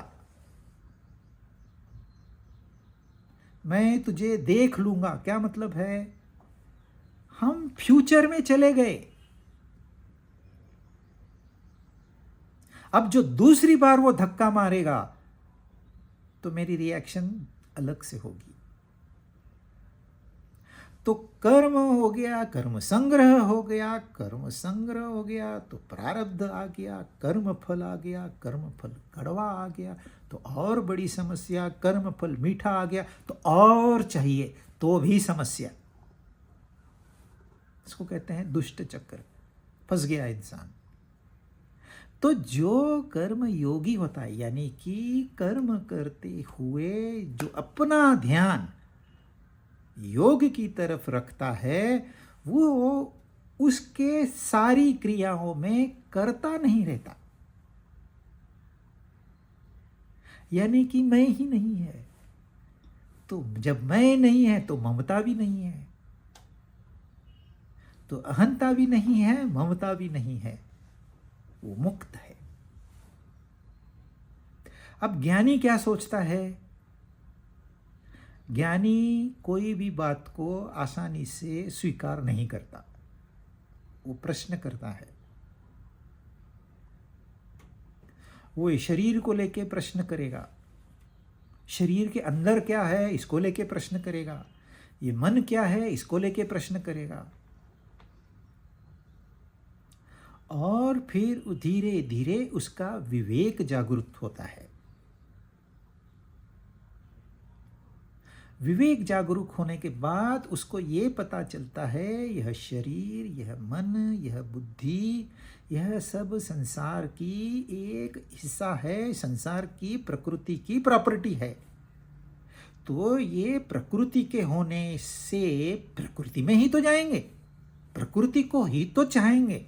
Speaker 1: मैं तुझे देख लूंगा, क्या मतलब है? हम फ्यूचर में चले गए। अब जो दूसरी बार वो धक्का मारेगा तो मेरी रिएक्शन अलग से होगी। तो कर्म हो गया, कर्म संग्रह हो गया, कर्म संग्रह हो गया तो प्रारब्ध आ गया, कर्म फल आ गया, कर्म फल कड़वा आ गया तो और बड़ी समस्या, कर्म फल मीठा आ गया तो और चाहिए तो भी समस्या। इसको कहते हैं दुष्ट चक्र, फंस गया इंसान। तो जो कर्म योगी होता है, यानी कि कर्म करते हुए जो अपना ध्यान योग की तरफ रखता है, वो उसके सारी क्रियाओं में कर्ता नहीं रहता। यानी कि मैं ही नहीं है। तो जब मैं नहीं है तो ममता भी नहीं है, तो अहंता भी नहीं है, ममता भी नहीं है, वो मुक्त है। अब ज्ञानी क्या सोचता है? ज्ञानी कोई भी बात को आसानी से स्वीकार नहीं करता, वो प्रश्न करता है। वो इस शरीर को लेके प्रश्न करेगा, शरीर के अंदर क्या है इसको लेके प्रश्न करेगा, ये मन क्या है इसको लेके प्रश्न करेगा। और फिर धीरे धीरे उसका विवेक जागृत होता है। विवेक जागरूक होने के बाद उसको ये पता चलता है यह शरीर, यह मन, यह बुद्धि, यह सब संसार की एक हिस्सा है, संसार की प्रकृति की प्रॉपर्टी है। तो ये प्रकृति के होने से प्रकृति में ही तो जाएंगे, प्रकृति को ही तो चाहेंगे।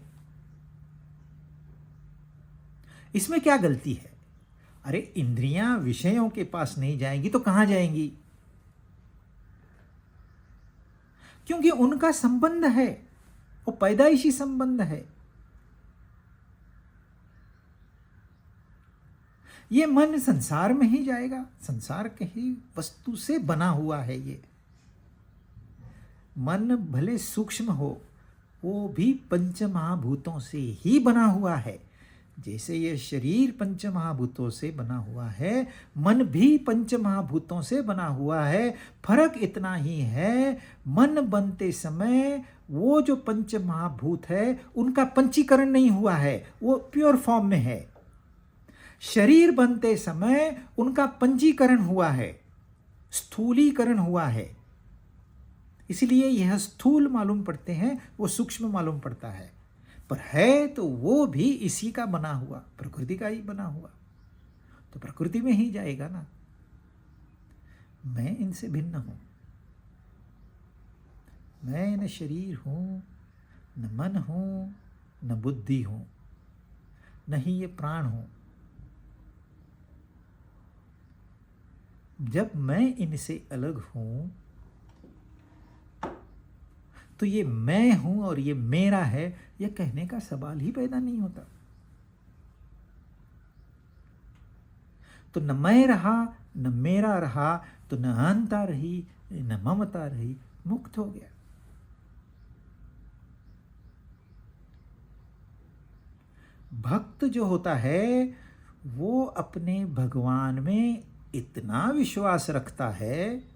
Speaker 1: इसमें क्या गलती है? अरे इंद्रियां विषयों के पास नहीं जाएंगी तो कहां जाएंगी? क्योंकि उनका संबंध है, वो पैदाइशी संबंध है। ये मन संसार में ही जाएगा, संसार के ही वस्तु से बना हुआ है। ये मन भले सूक्ष्म हो, वो भी पंच महाभूतों से ही बना हुआ है। जैसे ये शरीर पंच महाभूतों से बना हुआ है, मन भी पंच महाभूतों से बना हुआ है। फर्क इतना ही है, मन बनते समय वो जो पंच महाभूत है उनका पंचीकरण नहीं हुआ है, वो प्योर फॉर्म में है। शरीर बनते समय उनका पंचीकरण हुआ है, स्थूलीकरण हुआ है। इसलिए यह स्थूल मालूम पड़ते हैं, वो सूक्ष्म मालूम पड़ता है। पर है तो वो भी इसी का बना हुआ, प्रकृति का ही बना हुआ, तो प्रकृति में ही जाएगा ना। मैं इनसे भिन्न हूं, मैं न शरीर हूं, न मन हूं, न बुद्धि हूं। नहीं ये प्राण हूं। जब मैं इनसे अलग हूं तो ये मैं हूं और ये मेरा है, ये कहने का सवाल ही पैदा नहीं होता। तो न मैं रहा न मेरा रहा, तो न अहंता रही न ममता रही, मुक्त हो गया। भक्त जो होता है वो अपने भगवान में इतना विश्वास रखता है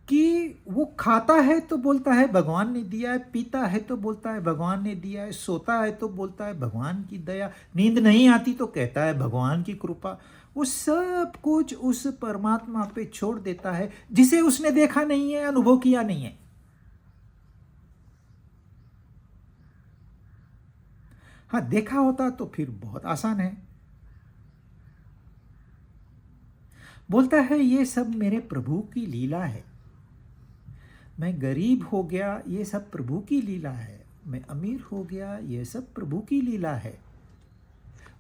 Speaker 1: कि वो खाता है तो बोलता है भगवान ने दिया है, पीता है तो बोलता है भगवान ने दिया है, सोता है तो बोलता है भगवान की दया, नींद नहीं आती तो कहता है भगवान की कृपा। वो सब कुछ उस परमात्मा पे छोड़ देता है जिसे उसने देखा नहीं है, अनुभव किया नहीं है। हाँ, देखा होता तो फिर बहुत आसान है। बोलता है ये सब मेरे प्रभु की लीला है। मैं गरीब हो गया, ये सब प्रभु की लीला है। मैं अमीर हो गया, ये सब प्रभु की लीला है।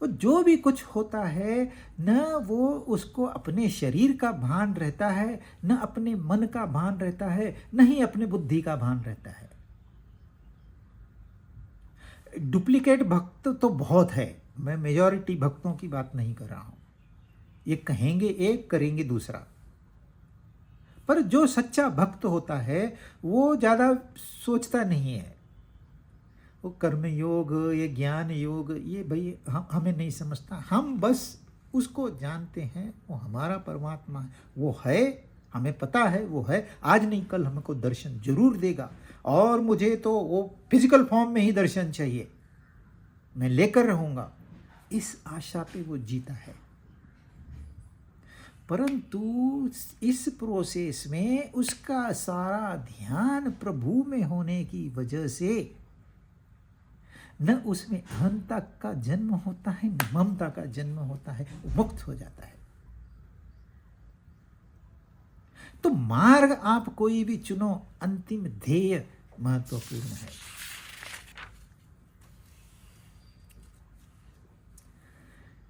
Speaker 1: और जो भी कुछ होता है, न वो उसको अपने शरीर का भान रहता है, न अपने मन का भान रहता है, न ही अपने बुद्धि का भान रहता है। डुप्लीकेट भक्त तो बहुत है, मैं मेजॉरिटी भक्तों की बात नहीं कर रहा हूं। ये कहेंगे एक, करेंगे दूसरा। पर जो सच्चा भक्त होता है वो ज़्यादा सोचता नहीं है। वो कर्म योग, ये ज्ञान योग, ये भाई हमें नहीं समझता। हम बस उसको जानते हैं, वो हमारा परमात्मा है, वो है, हमें पता है वो है। आज नहीं कल हमको दर्शन जरूर देगा, और मुझे तो वो फिजिकल फॉर्म में ही दर्शन चाहिए, मैं लेकर रहूँगा। इस आशा पे वो जीता है। परंतु इस प्रोसेस में उसका सारा ध्यान प्रभु में होने की वजह से न उसमें अहंता का जन्म होता है न ममता का जन्म होता है, मुक्त हो जाता है। तो मार्ग आप कोई भी चुनो, अंतिम ध्येय महत्वपूर्ण है।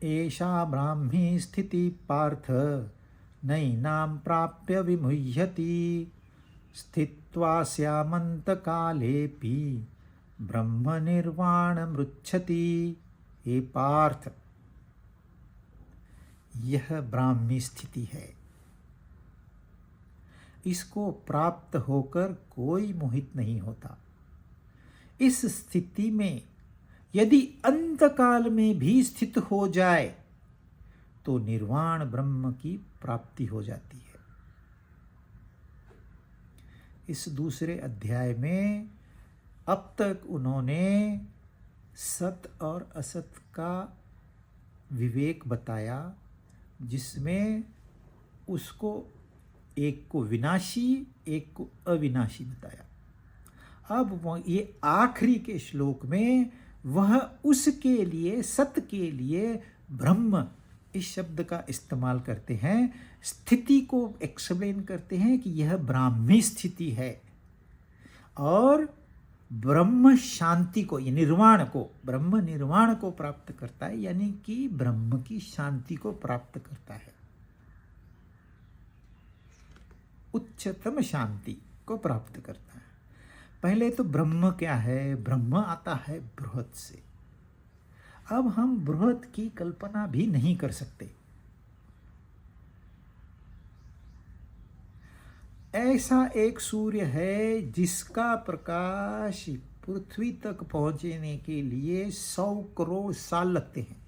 Speaker 1: एषा ब्राह्मी स्थिति पार्थ नैनां प्राप्य विमुह्यति, स्थित्वा स्यामन्तकालेऽपि ब्रह्म निर्वाणमृच्छति। हे पार्थ, यह ब्राह्मी स्थिति है। इसको प्राप्त होकर कोई मोहित नहीं होता। इस स्थिति में यदि अंतकाल में भी स्थित हो जाए तो निर्वाण ब्रह्म की प्राप्ति हो जाती है। इस दूसरे अध्याय में अब तक उन्होंने सत और असत का विवेक बताया, जिसमें उसको एक को विनाशी एक को अविनाशी बताया। अब ये आखिरी के श्लोक में वह उसके लिए, सत के लिए ब्रह्म इस शब्द का इस्तेमाल करते हैं, स्थिति को एक्सप्लेन करते हैं कि यह ब्राह्मी स्थिति है, और ब्रह्म शांति को, ये निर्वाण को, ब्रह्म निर्वाण को प्राप्त करता है, यानी कि ब्रह्म की शांति को प्राप्त करता है, उच्चतम शांति को प्राप्त करता है। पहले तो ब्रह्म क्या है? ब्रह्म आता है बृहत से। अब हम बृहत की कल्पना भी नहीं कर सकते। ऐसा एक सूर्य है जिसका प्रकाश पृथ्वी तक पहुंचने के लिए 100 करोड़ साल लगते हैं।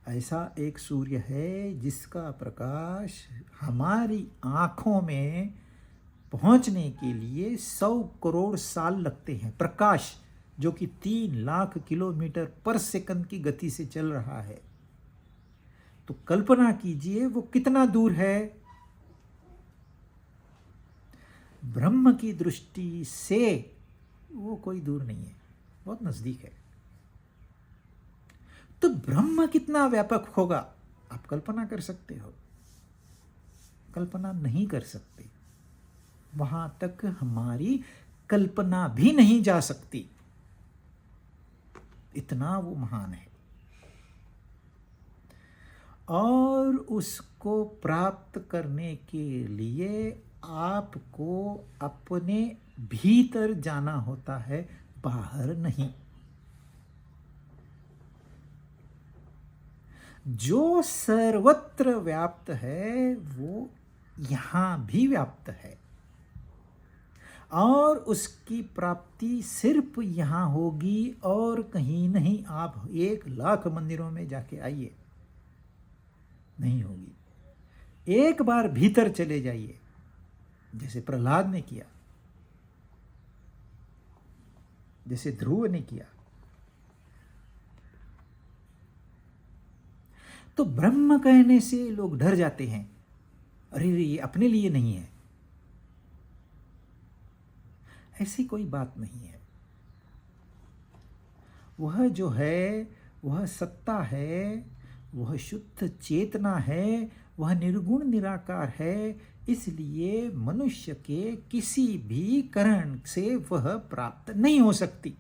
Speaker 1: ऐसा एक सूर्य है जिसका प्रकाश हमारी आँखों में पहुंचने के लिए 100 करोड़ साल लगते हैं। प्रकाश जो कि 3 लाख किलोमीटर पर सेकंड की गति से चल रहा है। तो कल्पना कीजिए वो कितना दूर है। ब्रह्म की दृष्टि से वो कोई दूर नहीं है, बहुत नजदीक है। तो ब्रह्म कितना व्यापक होगा, आप कल्पना कर सकते हो? कल्पना नहीं कर सकते। वहां तक हमारी कल्पना भी नहीं जा सकती, इतना वो महान है। और उसको प्राप्त करने के लिए आपको अपने भीतर जाना होता है, बाहर नहीं। जो सर्वत्र व्याप्त है वो यहां भी व्याप्त है, और उसकी प्राप्ति सिर्फ यहां होगी और कहीं नहीं। आप 1,00,000 मंदिरों में जाके आइए, नहीं होगी। एक बार भीतर चले जाइए, जैसे प्रहलाद ने किया, जैसे ध्रुव ने किया। तो ब्रह्म कहने से लोग डर जाते हैं, अरे ये अपने लिए नहीं है। ऐसी कोई बात नहीं है। वह जो है वह सत्ता है, वह शुद्ध चेतना है, वह निर्गुण निराकार है। इसलिए मनुष्य के किसी भी कारण से वह प्राप्त नहीं हो सकती।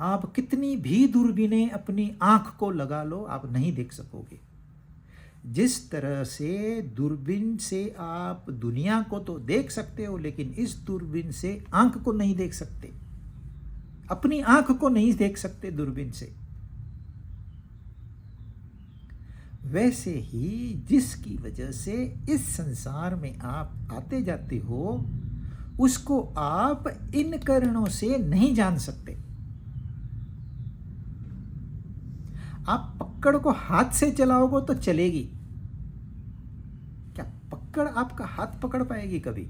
Speaker 1: आप कितनी भी दूरबीनें अपनी आंख को लगा लो, आप नहीं देख सकोगे। जिस तरह से दूरबीन से आप दुनिया को तो देख सकते हो, लेकिन इस दूरबीन से आंख को नहीं देख सकते, अपनी आंख को नहीं देख सकते दूरबीन से। वैसे ही जिसकी वजह से इस संसार में आप आते जाते हो, उसको आप इन कारणों से नहीं जान सकते। आप पकड़ को हाथ से चलाओगे तो चलेगी, क्या पकड़ आपका हाथ पकड़ पाएगी कभी?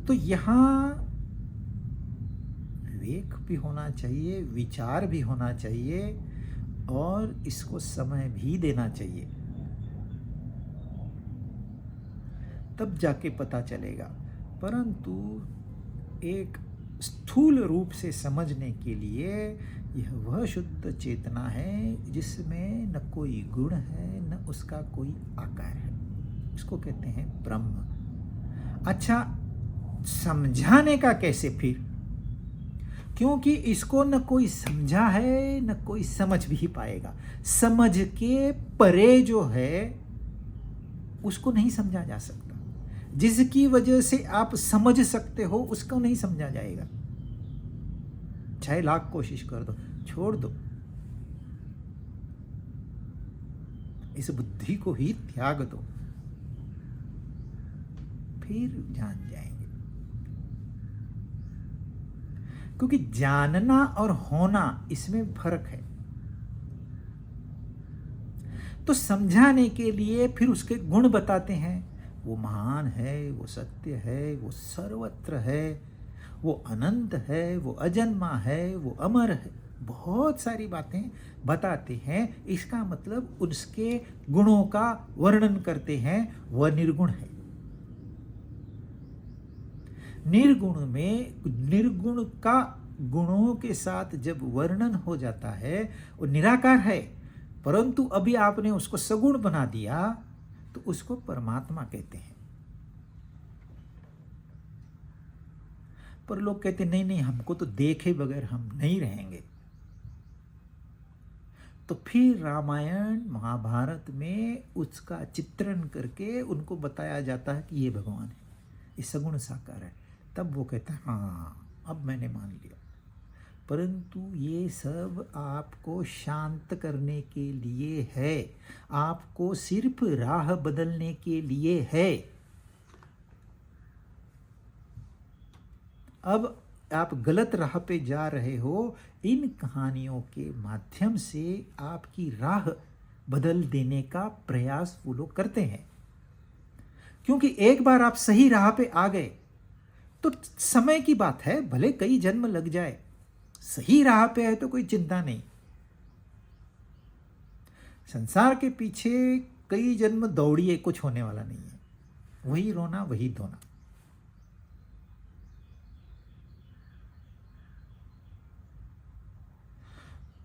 Speaker 1: तो यहां विवेक भी होना चाहिए, विचार भी होना चाहिए, और इसको समय भी देना चाहिए, तब जाके पता चलेगा। परंतु एक स्थूल रूप से समझने के लिए यह वह शुद्ध चेतना है जिसमें न कोई गुण है, न उसका कोई आकार है। इसको कहते हैं ब्रह्म। अच्छा, समझाने का कैसे फिर? क्योंकि इसको न कोई समझा है, न कोई समझ भी पाएगा। समझ के परे जो है उसको नहीं समझा जा सकता। जिसकी वजह से आप समझ सकते हो उसको नहीं समझा जाएगा, चाहे लाख कोशिश कर दो, छोड़ दो। इस बुद्धि को ही त्याग दो, फिर जान जाएंगे। क्योंकि जानना और होना इसमें फर्क है। तो समझाने के लिए फिर उसके गुण बताते हैं। वो महान है, वो सत्य है, वो सर्वत्र है, वो अनंत है, वो अजन्मा है, वो अमर है। बहुत सारी बातें बताते हैं। इसका मतलब उसके गुणों का वर्णन करते हैं। वह निर्गुण है। निर्गुण में निर्गुण का गुणों के साथ जब वर्णन हो जाता है, वो निराकार है, परंतु अभी आपने उसको सगुण बना दिया तो उसको परमात्मा कहते हैं। पर लोग कहते नहीं नहीं, हमको तो देखे बगैर हम नहीं रहेंगे। तो फिर रामायण महाभारत में उसका चित्रण करके उनको बताया जाता है कि ये भगवान है, ये सगुण साकार है। तब वो कहते हैं हाँ, अब मैंने मान लिया। परंतु ये सब आपको शांत करने के लिए है, आपको सिर्फ राह बदलने के लिए है। अब आप गलत राह पे जा रहे हो, इन कहानियों के माध्यम से आपकी राह बदल देने का प्रयास वो लोग करते हैं। क्योंकि एक बार आप सही राह पे आ गए तो समय की बात है, भले कई जन्म लग जाए, सही राह पे है तो कोई चिंता नहीं। संसार के पीछे कई जन्म दौड़िए, कुछ होने वाला नहीं है। वही रोना, वही धोना।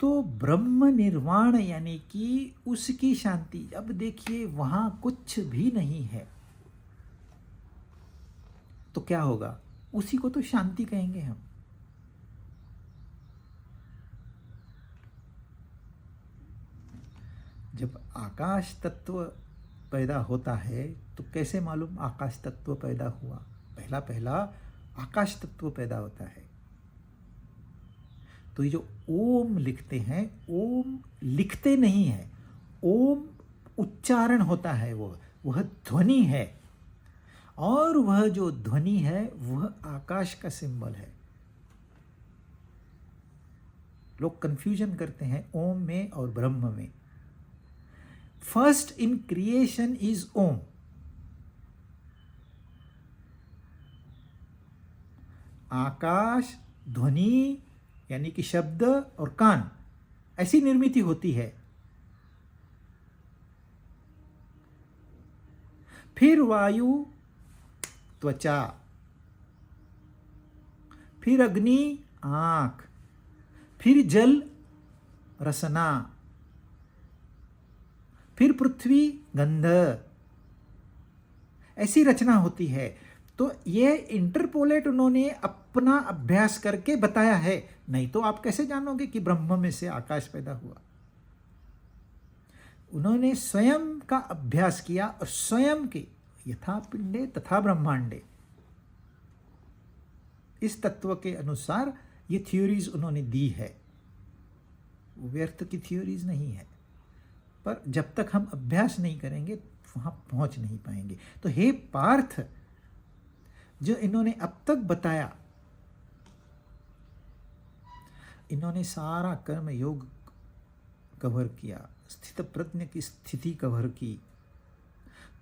Speaker 1: तो ब्रह्म निर्वाण यानी कि उसकी शांति। अब देखिए वहां कुछ भी नहीं है तो क्या होगा, उसी को तो शांति कहेंगे हम। जब आकाश तत्व पैदा होता है तो कैसे मालूम आकाश तत्व पैदा हुआ? पहला पहला आकाश तत्व पैदा होता है। तो ये जो ओम लिखते हैं, ओम लिखते नहीं है, ओम उच्चारण होता है, वह ध्वनि है। और वह जो ध्वनि है वह आकाश का सिंबल है। लोग कंफ्यूजन करते हैं ओम में और ब्रह्म में। फर्स्ट इन क्रिएशन इज ओम। आकाश, ध्वनि यानी कि शब्द और कान, ऐसी निर्मिति होती है। फिर वायु, त्वचा, फिर अग्नि, आंख, फिर जल, रसना, फिर पृथ्वी, गंध, ऐसी रचना होती है। तो ये इंटरपोलेट उन्होंने अपना अभ्यास करके बताया है, नहीं तो आप कैसे जानोगे कि ब्रह्म में से आकाश पैदा हुआ? उन्होंने स्वयं का अभ्यास किया और स्वयं के यथा पिंडे तथा ब्रह्मांडे, इस तत्व के अनुसार ये थ्योरीज उन्होंने दी है। व्यर्थ की थ्योरीज नहीं है, पर जब तक हम अभ्यास नहीं करेंगे वहां पहुंच नहीं पाएंगे। तो हे पार्थ, जो इन्होंने अब तक बताया, इन्होंने सारा कर्म योग कवर किया, स्थित प्रज्ञ की स्थिति कवर की,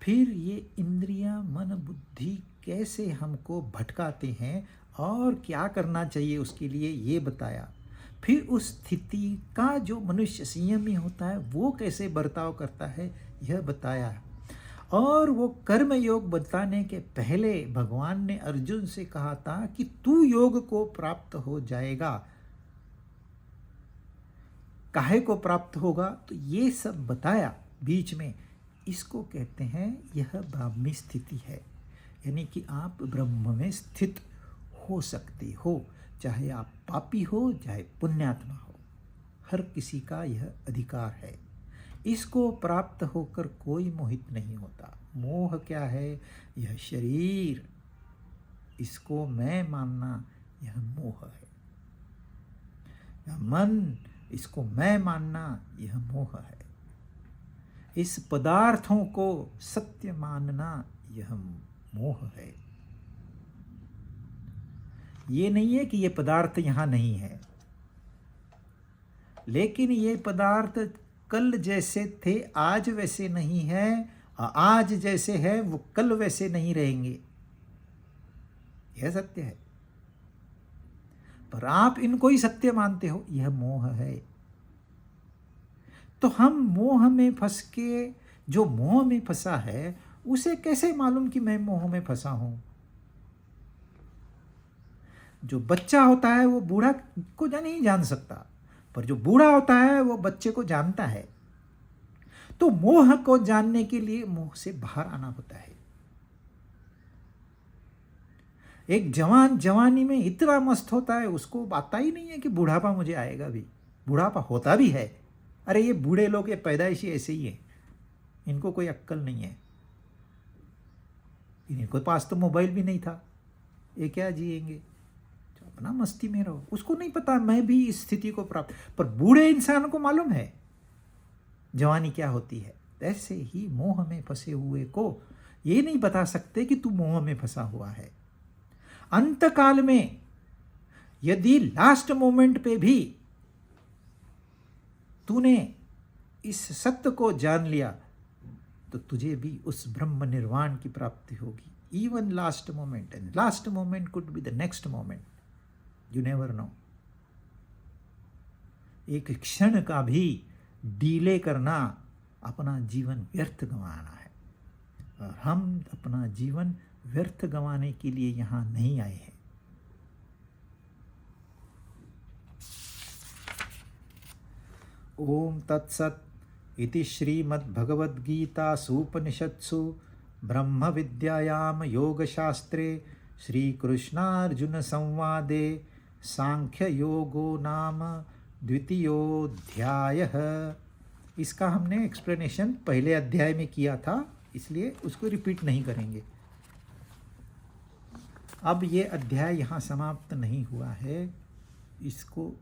Speaker 1: फिर ये इंद्रियां, मन, बुद्धि कैसे हमको भटकाते हैं और क्या करना चाहिए उसके लिए ये बताया। फिर उस स्थिति का जो मनुष्य संयमी होता है वो कैसे बर्ताव करता है यह बताया। और वो कर्म योग बताने के पहले भगवान ने अर्जुन से कहा था कि तू योग को प्राप्त हो जाएगा। काहे को प्राप्त होगा, तो ये सब बताया बीच में। इसको कहते हैं यह ब्राह्मी स्थिति है, यानी कि आप ब्रह्म में स्थित हो सकते हो, चाहे आप पापी हो चाहे पुण्यात्मा हो, हर किसी का यह अधिकार है। इसको प्राप्त होकर कोई मोहित नहीं होता। मोह क्या है? यह शरीर, इसको मैं मानना, यह मोह है। यह मन, इसको मैं मानना, यह मोह है। इस पदार्थों को सत्य मानना, यह मोह है। ये नहीं है कि ये पदार्थ यहां नहीं है, लेकिन ये पदार्थ कल जैसे थे आज वैसे नहीं है, आज जैसे है वो कल वैसे नहीं रहेंगे, यह सत्य है। पर आप इनको ही सत्य मानते हो, यह मोह है। तो हम मोह में फंस के, जो मोह में फंसा है उसे कैसे मालूम कि मैं मोह में फंसा हूं? जो बच्चा होता है वो बूढ़ा को नहीं जान सकता, पर जो बूढ़ा होता है वो बच्चे को जानता है। तो मोह को जानने के लिए मोह से बाहर आना होता है। एक जवान जवानी में इतना मस्त होता है, उसको आता ही नहीं है कि बुढ़ापा मुझे आएगा भी। बुढ़ापा होता भी है। अरे ये बूढ़े लोग ये पैदाइशी ऐसे ही है, इनको कोई अक्ल नहीं है। इनके पास तो मोबाइल भी नहीं था, ये क्या जिएंगे? तो अपना मस्ती में रहो। उसको नहीं पता मैं भी इस स्थिति को प्राप्त, पर बूढ़े इंसान को मालूम है जवानी क्या होती है। ऐसे ही मोह में फंसे हुए को ये नहीं बता सकते कि तू मोह में फंसा हुआ है। अंतकाल में यदि लास्ट मोमेंट पे भी तूने इस सत्य को जान लिया तो तुझे भी उस ब्रह्म निर्वाण की प्राप्ति होगी। Even last moment, and last moment could be the next moment, you never know. एक क्षण का भी डीले करना अपना जीवन व्यर्थ गंवाना है, और हम अपना जीवन व्यर्थ गंवाने के लिए यहां नहीं आए हैं। ओम तत्सत् इति श्रीमद्भगवद्गीतासूपनिषत्सु ब्रह्मविद्यायां योगशास्त्रे श्रीकृष्णार्जुनसंवादे सांख्ययोगो नाम द्वितीयोऽध्यायः। इसका हमने एक्सप्लेनेशन पहले अध्याय में किया था, इसलिए उसको रिपीट नहीं करेंगे। अब ये अध्याय यहाँ समाप्त नहीं हुआ है, इसको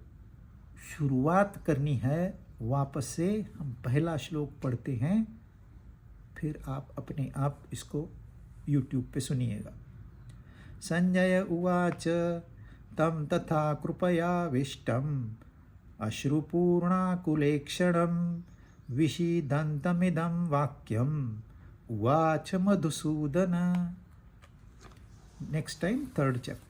Speaker 1: शुरुआत करनी है। वापस से हम पहला श्लोक पढ़ते हैं, फिर आप अपने आप इसको YouTube पे सुनिएगा। संजय उवाच तं तथा कृपयाविष्टम् अश्रुपूर्णाकुलेक्षणं विषीदन्तमिदं वाक्यम् उवाच Madhusudan. Next time third chapter.